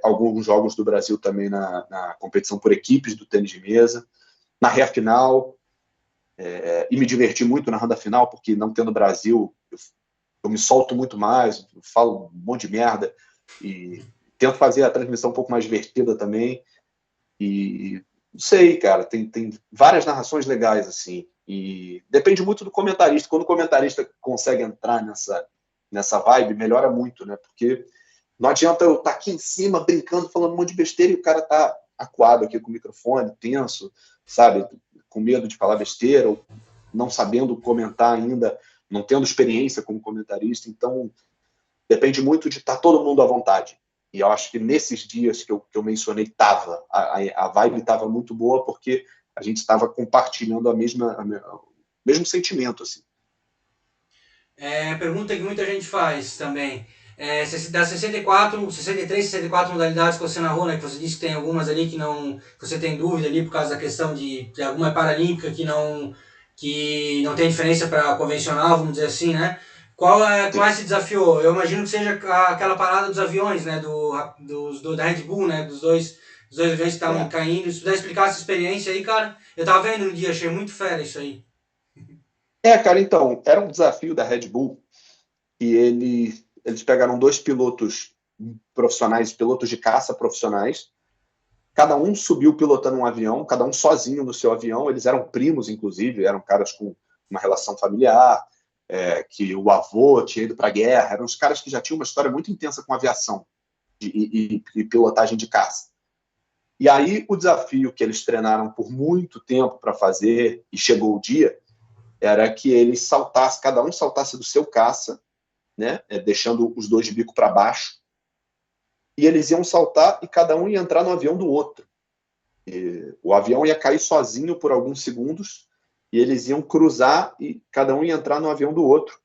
alguns jogos do Brasil também na competição por equipes do tênis de mesa, narrei a final, e me diverti muito narrando a final, porque não tendo Brasil, eu me solto muito mais, falo um monte de merda e tento fazer a transmissão um pouco mais divertida também. E não sei, cara, tem várias narrações legais, assim. E depende muito do comentarista. Quando o comentarista consegue entrar nessa vibe, melhora muito, né? Porque não adianta eu estar aqui em cima brincando, falando um monte de besteira e o cara tá acuado aqui com o microfone, tenso, sabe? Com medo de falar besteira, ou não sabendo comentar ainda, não tendo experiência como comentarista. Então, depende muito de estar todo mundo à vontade. E eu acho que nesses dias que eu mencionei, a vibe estava muito boa, porque a gente estava compartilhando o mesmo sentimento, assim. Pergunta que muita gente faz também. Das 64, 63, 64 modalidades que você narrou, né? Que você disse que tem algumas ali que não. Que você tem dúvida ali por causa da questão de alguma é paralímpica que não tem diferença para convencional, vamos dizer assim, né? Qual é que Sim. mais se desafiou? Eu imagino que seja aquela parada dos aviões, né? Da Red Bull, né? Dos dois aviões que estavam É. caindo. Se puder explicar essa experiência aí, cara. Eu tava vendo no dia, achei muito fera isso aí. Cara, então, era um desafio da Red Bull e eles pegaram 2 pilotos profissionais, pilotos de caça profissionais. Cada um subiu pilotando um avião, cada um sozinho no seu avião. Eles eram primos, inclusive, eram caras com uma relação familiar. que o avô tinha ido para a guerra, eram os caras que já tinham uma história muito intensa com aviação e pilotagem de caça. E aí o desafio que eles treinaram por muito tempo para fazer, e chegou o dia, era que eles saltassem, cada um saltasse do seu caça, né, deixando os dois de bico para baixo, e eles iam saltar e cada um ia entrar no avião do outro. E o avião ia cair sozinho por alguns segundos e eles iam cruzar e cada um ia entrar no avião do outro,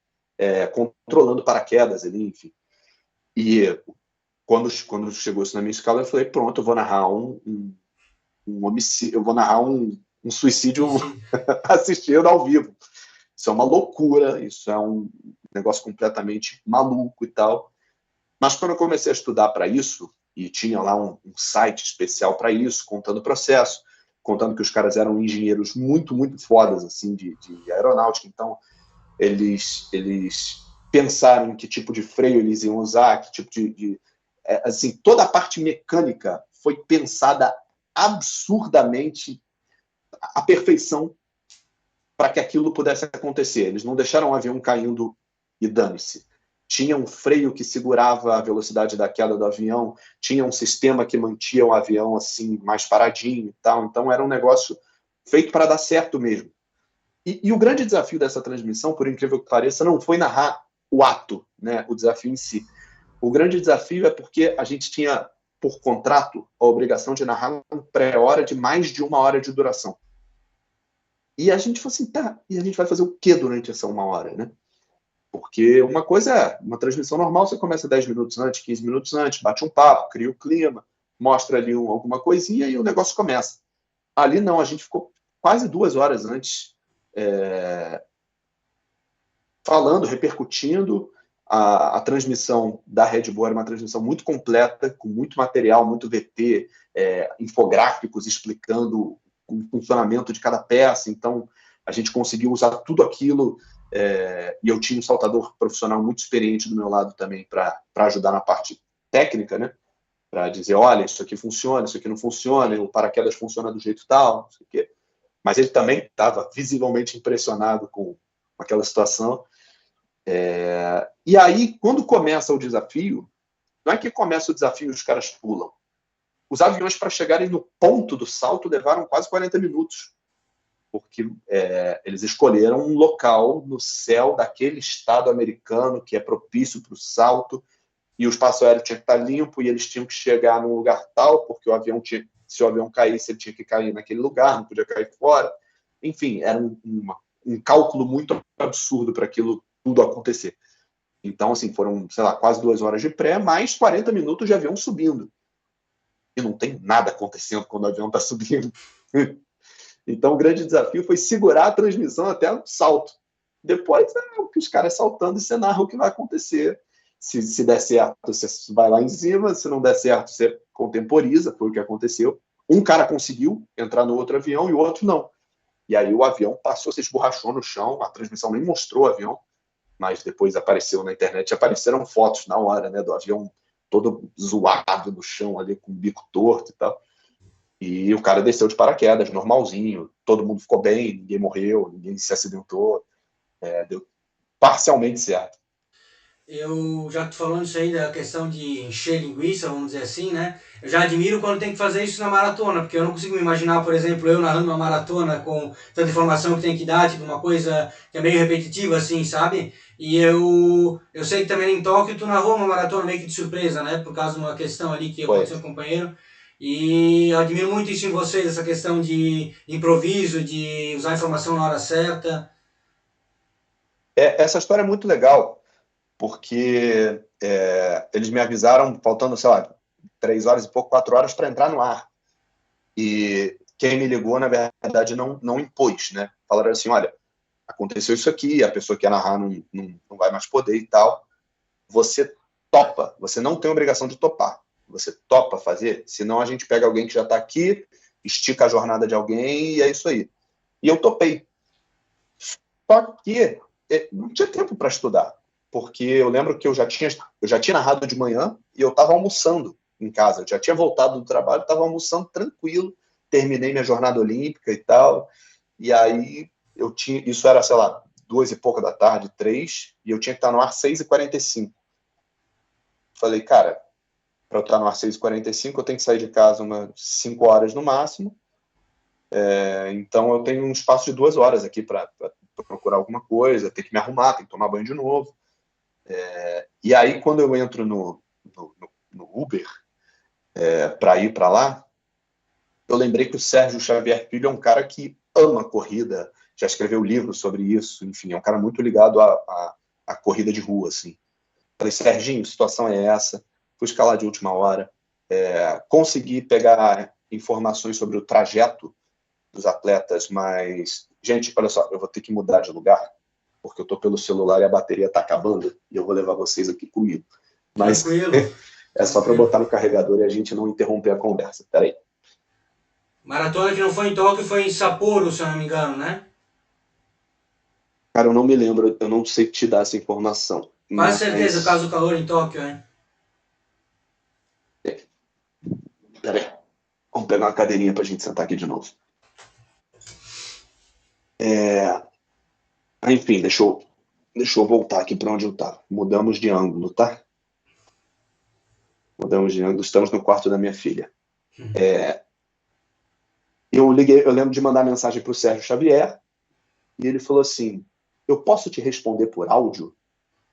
controlando paraquedas ali, enfim. E quando chegou isso na minha escala, eu falei, pronto, eu vou narrar um homicídio, eu vou narrar um suicídio assistindo ao vivo. Isso é uma loucura, isso é um negócio completamente maluco e tal. Mas quando eu comecei a estudar para isso, e tinha lá um site especial para isso, contando o processo, contando que os caras eram engenheiros muito, muito fodas, assim, de aeronáutica. Então, eles pensaram em que tipo de freio eles iam usar, que tipo assim, toda a parte mecânica foi pensada absurdamente à perfeição para que aquilo pudesse acontecer. Eles não deixaram o avião caindo e dane-se. Tinha um freio que segurava a velocidade da queda do avião, tinha um sistema que mantinha o avião assim mais paradinho e tal. Então era um negócio feito para dar certo mesmo. E o grande desafio dessa transmissão, por incrível que pareça, não foi narrar o ato, né, o desafio em si. O grande desafio é porque a gente tinha, por contrato, a obrigação de narrar uma pré-hora de mais de 1 hora de duração. E a gente falou assim, tá, e a gente vai fazer o que durante essa 1 hora, né? Porque uma coisa é, uma transmissão normal, você começa 10 minutos antes, 15 minutos antes, bate um papo, cria o clima, mostra ali alguma coisinha e o negócio começa. Ali não, a gente ficou quase 2 horas antes falando, repercutindo. A transmissão da Red Bull era uma transmissão muito completa, com muito material, muito VT, infográficos explicando o funcionamento de cada peça. Então, a gente conseguiu usar tudo aquilo, e eu tinha um saltador profissional muito experiente do meu lado também para ajudar na parte técnica, né? Para dizer, olha, isso aqui funciona, isso aqui não funciona, o paraquedas funciona do jeito tal, não sei o quê. Mas ele também estava visivelmente impressionado com aquela situação. E aí, quando começa o desafio, não é que começa o desafio e os caras pulam. Os aviões, para chegarem no ponto do salto, levaram quase 40 minutos, porque eles escolheram um local no céu daquele estado americano que é propício para o salto, e o espaço aéreo tinha que estar limpo, e eles tinham que chegar num lugar tal, porque o avião se o avião caísse, ele tinha que cair naquele lugar, não podia cair fora. Enfim, era um cálculo muito absurdo para aquilo tudo acontecer. Então, assim, foram, sei lá, quase 2 horas de pré, mais 40 minutos de avião subindo. E não tem nada acontecendo quando o avião está subindo. Então, o grande desafio foi segurar a transmissão até o salto. Depois, os caras saltando e você narra o que vai acontecer. Se der certo, você vai lá em cima. Se não der certo, você contemporiza. Foi o que aconteceu. Um cara conseguiu entrar no outro avião e o outro não. E aí o avião passou, se esborrachou no chão. A transmissão nem mostrou o avião, mas depois apareceu na internet, apareceram fotos na hora, né, do avião todo zoado no chão ali, com o bico torto e tal. E o cara desceu de paraquedas, normalzinho, todo mundo ficou bem, ninguém morreu, ninguém se acidentou, deu parcialmente certo. Eu já tô falando isso aí da questão de encher linguiça, vamos dizer assim, né? Eu já admiro quando tem que fazer isso na maratona, porque eu não consigo me imaginar, por exemplo, eu narrando uma maratona com tanta informação que tem que dar, tipo uma coisa que é meio repetitiva, assim, sabe? E eu sei que também em Tóquio tu narrou uma maratona meio que de surpresa, né? Por causa de uma questão ali que aconteceu com o companheiro. E eu admiro muito isso em vocês, essa questão de improviso, de usar a informação na hora certa. Essa história é muito legal, porque eles me avisaram, faltando, sei lá, 3 horas e pouco, 4 horas para entrar no ar. E quem me ligou, na verdade, não impôs, né? Falaram assim, olha, aconteceu isso aqui, a pessoa que ia narrar não vai mais poder e tal. Você topa, você não tem obrigação de topar. Você topa fazer, senão a gente pega alguém que já está aqui, estica a jornada de alguém e é isso aí. E eu topei. Só que não tinha tempo para estudar, porque eu lembro que eu já tinha narrado de manhã e eu estava almoçando em casa. Eu já tinha voltado do trabalho, estava almoçando tranquilo, terminei minha jornada olímpica e tal. E aí isso era, sei lá, 2 e pouca da tarde, 3, e eu tinha que estar no ar 6h45. Falei, cara, para eu estar no ar 6h45, eu tenho que sair de casa umas 5 horas no máximo. Então eu tenho um espaço de 2 horas aqui para procurar alguma coisa, ter que me arrumar, ter que tomar banho de novo. E aí, quando eu entro no Uber para ir para lá, eu lembrei que o Sérgio Xavier Filho é um cara que ama corrida, já escreveu livros sobre isso, enfim, é um cara muito ligado à corrida de rua, assim. Falei, Serginho, a situação é essa, fui escalar de última hora, consegui pegar informações sobre o trajeto dos atletas, mas, gente, olha só, eu vou ter que mudar de lugar, porque eu estou pelo celular e a bateria está acabando, e eu vou levar vocês aqui comigo. Mas Tranquilo. é só para botar no carregador e a gente não interromper a conversa. Peraí. Maratona que não foi em Tóquio, foi em Sapporo, se eu não me engano, né? Cara, eu não me lembro, eu não sei te dar essa informação. Quase certeza, por causa do calor em Tóquio, hein? Peraí. Vamos pegar uma cadeirinha pra gente sentar aqui de novo. Enfim, deixa eu voltar aqui para onde eu estava. Mudamos de ângulo, tá? Mudamos de ângulo. Estamos no quarto da minha filha. Eu lembro de mandar mensagem para o Sérgio Xavier e ele falou assim, eu posso te responder por áudio?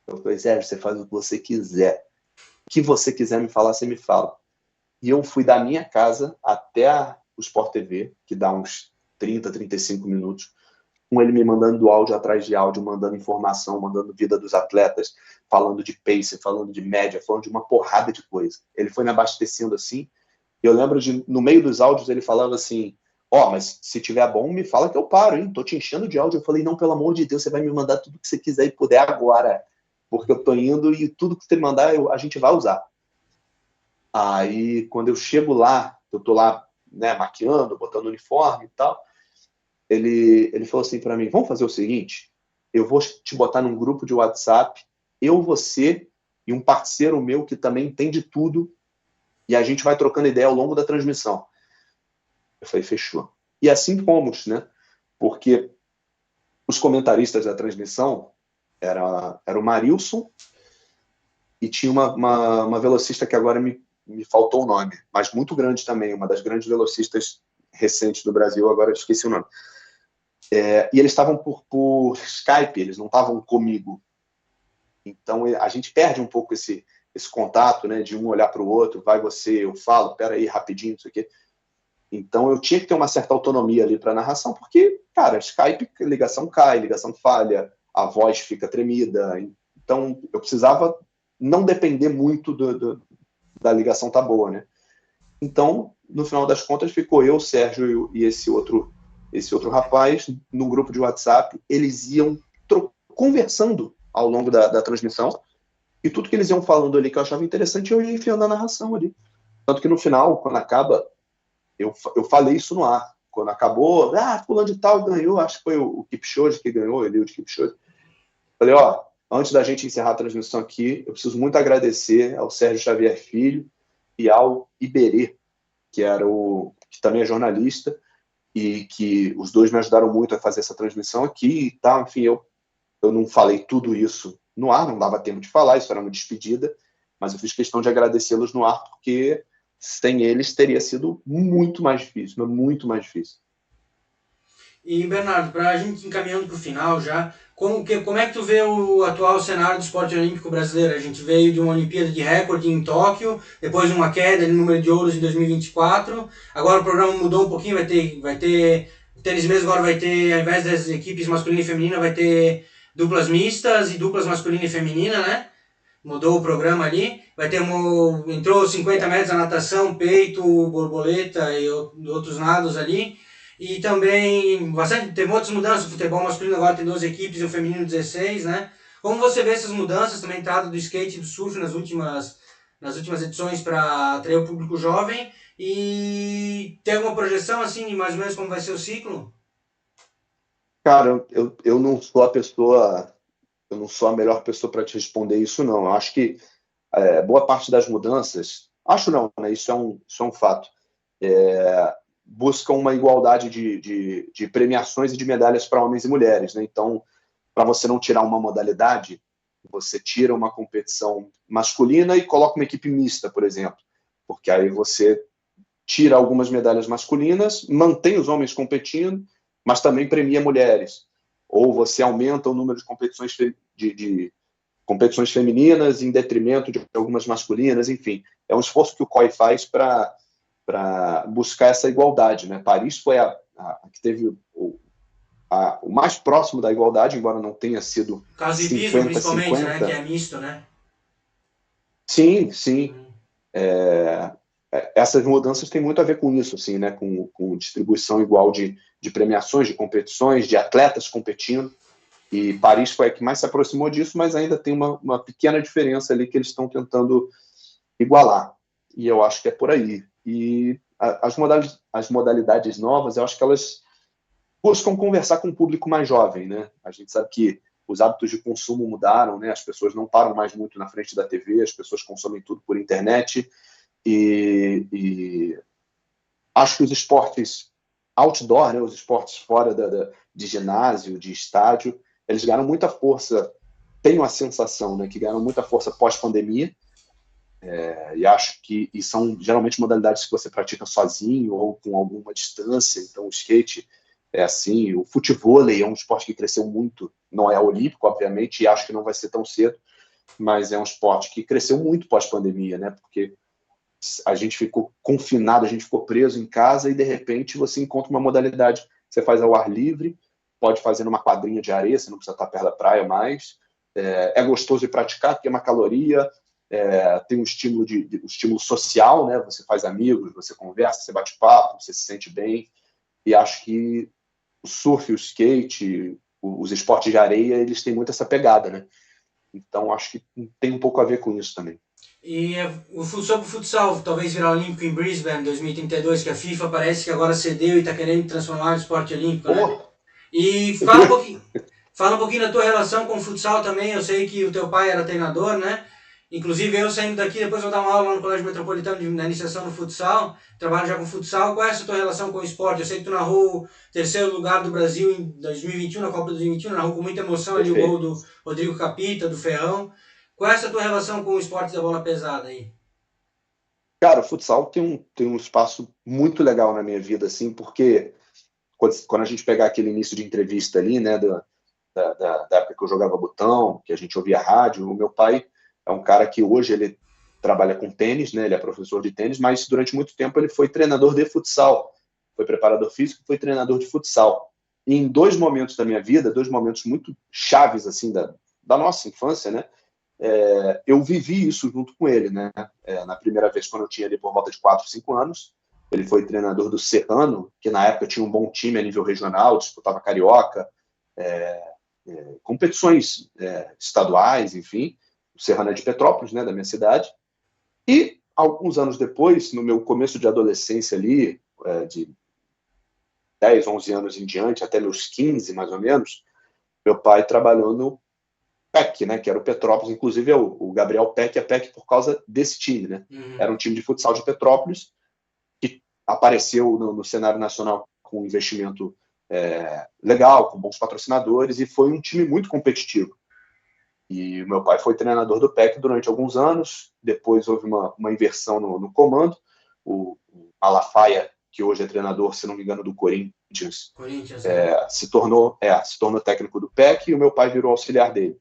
Eu falei, Sérgio, você faz o que você quiser. O que você quiser me falar, você me fala. E eu fui da minha casa até o Sport TV, que dá uns 30, 35 minutos, com ele me mandando áudio atrás de áudio, mandando informação, mandando vida dos atletas, falando de pace, falando de média, falando de uma porrada de coisa. Ele foi me abastecendo assim. Eu lembro no meio dos áudios, ele falava assim, mas se tiver bom, me fala que eu paro, hein? Tô te enchendo de áudio. Eu falei, não, pelo amor de Deus, você vai me mandar tudo que você quiser e puder agora, porque eu tô indo e tudo que você mandar, a gente vai usar. Aí, quando eu chego lá, eu tô lá, né, maquiando, botando uniforme e tal, ele falou assim para mim, vamos fazer o seguinte, eu vou te botar num grupo de WhatsApp, eu, você e um parceiro meu que também entende tudo, e a gente vai trocando ideia ao longo da transmissão. Eu falei, fechou. E assim fomos, né? Porque os comentaristas da transmissão era o Marilson e tinha uma velocista que agora me faltou o nome, mas muito grande também, uma das grandes velocistas recentes do Brasil, agora eu esqueci o nome. E eles estavam por Skype, eles não estavam comigo. Então a gente perde um pouco esse contato, né, de um olhar para o outro, vai você, eu falo, peraí, rapidinho, isso aqui. Então eu tinha que ter uma certa autonomia ali para narração, porque, cara, Skype, ligação cai, ligação falha, a voz fica tremida. Então eu precisava não depender muito da ligação tá boa, né? Então, no final das contas, ficou eu, Sérgio e esse outro rapaz no grupo de WhatsApp. Eles iam conversando ao longo da transmissão e tudo que eles iam falando ali que eu achava interessante, eu ia enfiando a narração ali. Tanto que no final, quando acaba, eu falei isso no ar. Quando acabou, fulano de tal ganhou, acho que foi o Kipchoge que ganhou, ele, o Kipchoge. Falei, antes da gente encerrar a transmissão aqui, eu preciso muito agradecer ao Sérgio Xavier Filho e ao Iberê, que também é jornalista, e que os dois me ajudaram muito a fazer essa transmissão aqui e tal. Enfim, eu não falei tudo isso no ar, não dava tempo de falar, isso era uma despedida, mas eu fiz questão de agradecê-los no ar, porque sem eles teria sido muito mais difícil, mas muito mais difícil. E, Bernardo, para a gente encaminhando para o final já, como é que tu vê o atual cenário do esporte olímpico brasileiro? A gente veio de uma Olimpíada de recorde em Tóquio, depois uma queda no número de ouros em 2024, agora o programa mudou um pouquinho, vai ter o tênis mesmo agora vai ter, ao invés das equipes masculina e feminina, vai ter duplas mistas e duplas masculina e feminina, né? Mudou o programa ali, entrou 50 metros a natação, peito, borboleta e outros nados ali. E também teve outras mudanças, o futebol masculino agora tem 12 equipes e o feminino 16, né? Como você vê essas mudanças, também entrada do skate e do surf nas últimas edições para atrair o público jovem, e tem alguma projeção assim de mais ou menos como vai ser o ciclo? Cara, eu não sou eu não sou a melhor pessoa para te responder isso, não. Eu acho que boa parte das mudanças, acho não, né? Isso é um fato. Buscam uma igualdade de premiações e de medalhas para homens e mulheres, né? Então, para você não tirar uma modalidade, você tira uma competição masculina e coloca uma equipe mista, por exemplo, porque aí você tira algumas medalhas masculinas, mantém os homens competindo, mas também premia mulheres. Ou você aumenta o número de competições, de competições femininas em detrimento de algumas masculinas, enfim. É um esforço que o COI faz para buscar essa igualdade, né? Paris foi a que teve o mais próximo da igualdade, embora não tenha sido O caso do hipismo, principalmente, né? Que 50-50. é misto, né? Sim, sim. Essas mudanças têm muito a ver com isso, assim, né? Com distribuição igual de premiações, de competições, de atletas competindo. E Paris foi a que mais se aproximou disso, mas ainda tem uma pequena diferença ali que eles estão tentando igualar. E eu acho que é por aí. E as modalidades novas, eu acho que elas buscam conversar com um público mais jovem, né? A gente sabe que os hábitos de consumo mudaram, né? As pessoas não param mais muito na frente da TV, as pessoas consomem tudo por internet. E acho que os esportes outdoor, né, os esportes fora de ginásio, de estádio, eles ganharam muita força, tenho a sensação, né, que ganharam muita força pós-pandemia, e acho que são geralmente modalidades que você pratica sozinho ou com alguma distância. Então o skate é assim, o futevôlei é um esporte que cresceu muito, não é olímpico, obviamente, e acho que não vai ser tão cedo, mas é um esporte que cresceu muito pós-pandemia, né, porque a gente ficou confinado, a gente ficou preso em casa e, de repente, você encontra uma modalidade que você faz ao ar livre, pode fazer numa quadrinha de areia, você não precisa estar perto da praia mais. É gostoso de praticar, porque é uma caloria, tem um estímulo social, né? Você faz amigos, você conversa, você bate papo, você se sente bem. E acho que o surf, o skate, os esportes de areia, eles têm muito essa pegada, né? Então, acho que tem um pouco a ver com isso também. E sobre o futsal, talvez virar olímpico em Brisbane 2032, que a FIFA parece que agora cedeu e está querendo transformar no esporte olímpico, né? Pô, E fala um pouquinho da tua relação com o futsal também. Eu sei que o teu pai era treinador, né? Inclusive eu saindo daqui, depois vou dar uma aula no Colégio Metropolitano na iniciação do futsal. Trabalho já com futsal. Qual é essa tua relação com o esporte? Eu sei que tu narrou o terceiro lugar do Brasil em 2021, na Copa de 2021, narrou com muita emoção ali o gol perfeito. do Rodrigo Capita, do Ferrão. Qual é essa tua relação com o esporte da bola pesada aí? Cara, o futsal tem um espaço muito legal na minha vida, assim, porque quando a gente pegar aquele início de entrevista ali, né, da época que eu jogava botão, que a gente ouvia rádio, o meu pai é um cara que hoje ele trabalha com tênis, né, ele é professor de tênis, mas durante muito tempo ele foi treinador de futsal, foi preparador físico, foi treinador de futsal. E em dois momentos da minha vida, dois momentos muito chaves, assim, da nossa infância, né, eu vivi isso junto com ele, né? Na primeira vez, quando eu tinha ali por volta de 4, 5 anos, ele foi treinador do Serrano, que na época tinha um bom time a nível regional, disputava Carioca, competições estaduais, enfim. O Serrano é de Petrópolis, né, da minha cidade. E alguns anos depois, no meu começo de adolescência ali, de 10, 11 anos em diante, até meus 15 mais ou menos, meu pai trabalhou no PEC, né, que era o Petrópolis, inclusive o Gabriel Peck é Peck por causa desse time, né? Era um time de futsal de Petrópolis que apareceu no cenário nacional com um investimento legal, com bons patrocinadores, e foi um time muito competitivo. E o meu pai foi treinador do PEC durante alguns anos, depois houve uma inversão no comando, o Malafaia, que hoje é treinador, se não me engano, do Corinthians, Corinthians, né? se tornou técnico do PEC e o meu pai virou auxiliar dele.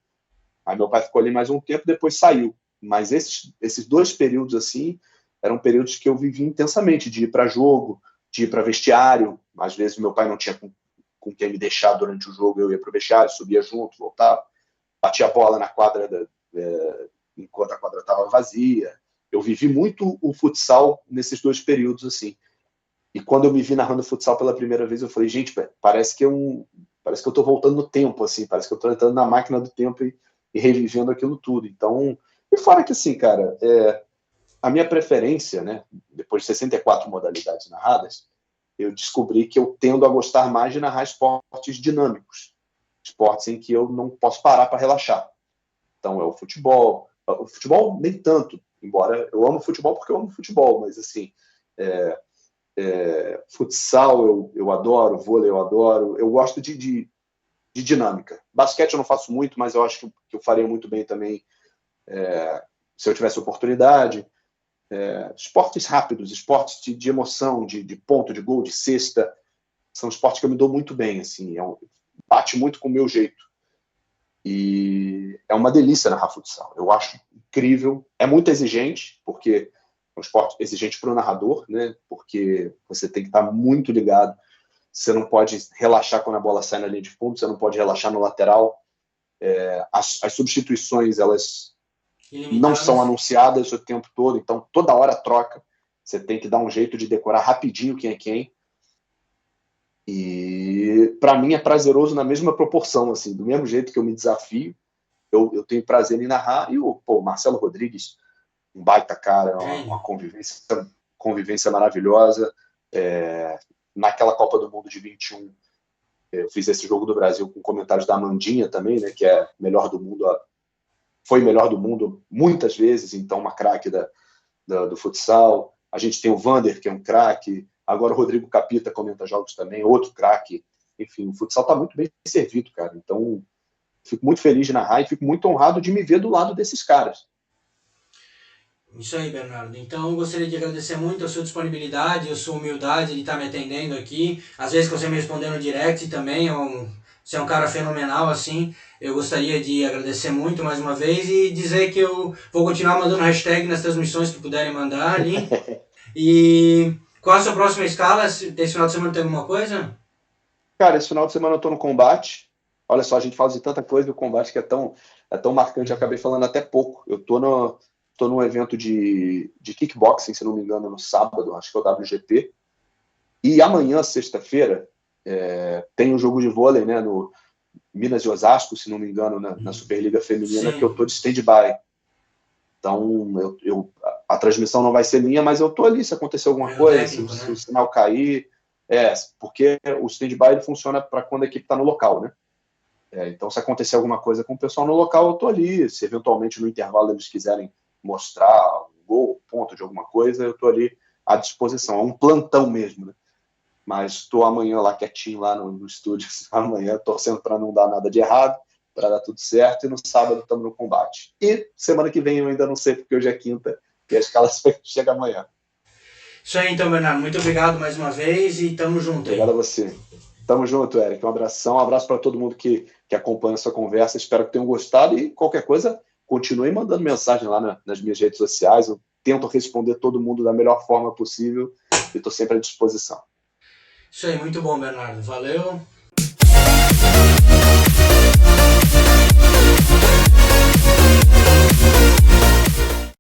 Aí meu pai ficou ali mais um tempo, depois saiu. Mas esses dois períodos, assim, eram períodos que eu vivi intensamente, de ir para jogo, de ir para vestiário. Às vezes meu pai não tinha com quem me deixar durante o jogo, eu ia para o vestiário, subia junto, voltava, batia a bola na quadra enquanto a quadra estava vazia. Eu vivi muito o futsal nesses dois períodos, assim. E quando eu me vi narrando futsal pela primeira vez, eu falei, gente, parece que eu estou voltando no tempo, assim, parece que eu estou entrando na máquina do tempo e revivendo aquilo tudo. Então, e fora que assim, cara, a minha preferência, né, depois de 64 modalidades narradas, eu descobri que eu tendo a gostar mais de narrar esportes dinâmicos, esportes em que eu não posso parar para relaxar. Então é o futebol nem tanto, embora eu amo futebol porque eu amo futebol, mas assim, futsal eu adoro, vôlei eu adoro, eu gosto de de dinâmica. Basquete eu não faço muito, mas eu acho que eu faria muito bem também se eu tivesse oportunidade. Esportes rápidos, esportes de emoção, de ponto, de gol, de cesta, são esportes que eu me dou muito bem, assim, bate muito com o meu jeito. E é uma delícia narrar futsal. Eu acho incrível. É muito exigente, porque é um esporte exigente para o narrador, né? Porque você tem que estar muito ligado. Você não pode relaxar quando a bola sai na linha de fundo, você não pode relaxar no lateral. As substituições, elas não são anunciadas o tempo todo, então toda hora troca. Você tem que dar um jeito de decorar rapidinho quem é quem. E para mim é prazeroso na mesma proporção, assim, do mesmo jeito que eu me desafio, eu tenho prazer em narrar. E o Marcelo Rodrigues, um baita cara, uma convivência maravilhosa. Naquela Copa do Mundo de 21, eu fiz esse jogo do Brasil com comentários da Amandinha também, né, que é melhor do mundo, foi melhor do mundo muitas vezes, então uma craque do futsal. A gente tem o Vander, que é um craque. Agora o Rodrigo Capita comenta jogos também, outro craque. Enfim, o futsal está muito bem servido, cara. Então, fico muito feliz de narrar e fico muito honrado de me ver do lado desses caras. Isso aí, Bernardo. Então, eu gostaria de agradecer muito a sua disponibilidade, a sua humildade de estar me atendendo aqui. Às vezes que você me respondeu no direct também, você é um cara fenomenal, assim. Eu gostaria de agradecer muito mais uma vez e dizer que eu vou continuar mandando hashtag nas transmissões que puderem mandar ali. E qual a sua próxima escala? Esse final de semana tem alguma coisa? Cara, esse final de semana eu tô no combate. Olha só, a gente fala de tanta coisa do combate que é tão marcante, eu acabei falando até pouco. Eu tô num evento de kickboxing, se não me engano, no sábado, acho que é o WGP. E amanhã, sexta-feira, tem um jogo de vôlei, né, no Minas e Osasco, se não me engano, na Superliga Feminina, Sim. que eu tô de stand-by. Então, a transmissão não vai ser minha, mas eu tô ali se acontecer alguma coisa, técnico, se né? o sinal cair. Porque o stand-by ele funciona para quando a equipe está no local, né? Então, se acontecer alguma coisa com o pessoal no local, eu tô ali. Se eventualmente no intervalo eles quiserem mostrar um gol, ponto de alguma coisa, eu tô ali à disposição. É um plantão mesmo, né? Mas estou amanhã lá quietinho lá no estúdio, amanhã torcendo para não dar nada de errado, para dar tudo certo, e no sábado estamos no combate. E semana que vem eu ainda não sei, porque hoje é quinta e a escala chega amanhã. Isso aí então, Bernardo. Muito obrigado mais uma vez e tamo junto Obrigado aí. a você. Tamo junto, Eric. Um abração, um abraço para todo mundo que acompanha essa conversa. Espero que tenham gostado e qualquer coisa, continue mandando mensagem lá nas minhas redes sociais. Eu tento responder todo mundo da melhor forma possível e estou sempre à disposição. Isso aí, muito bom, Bernardo. Valeu.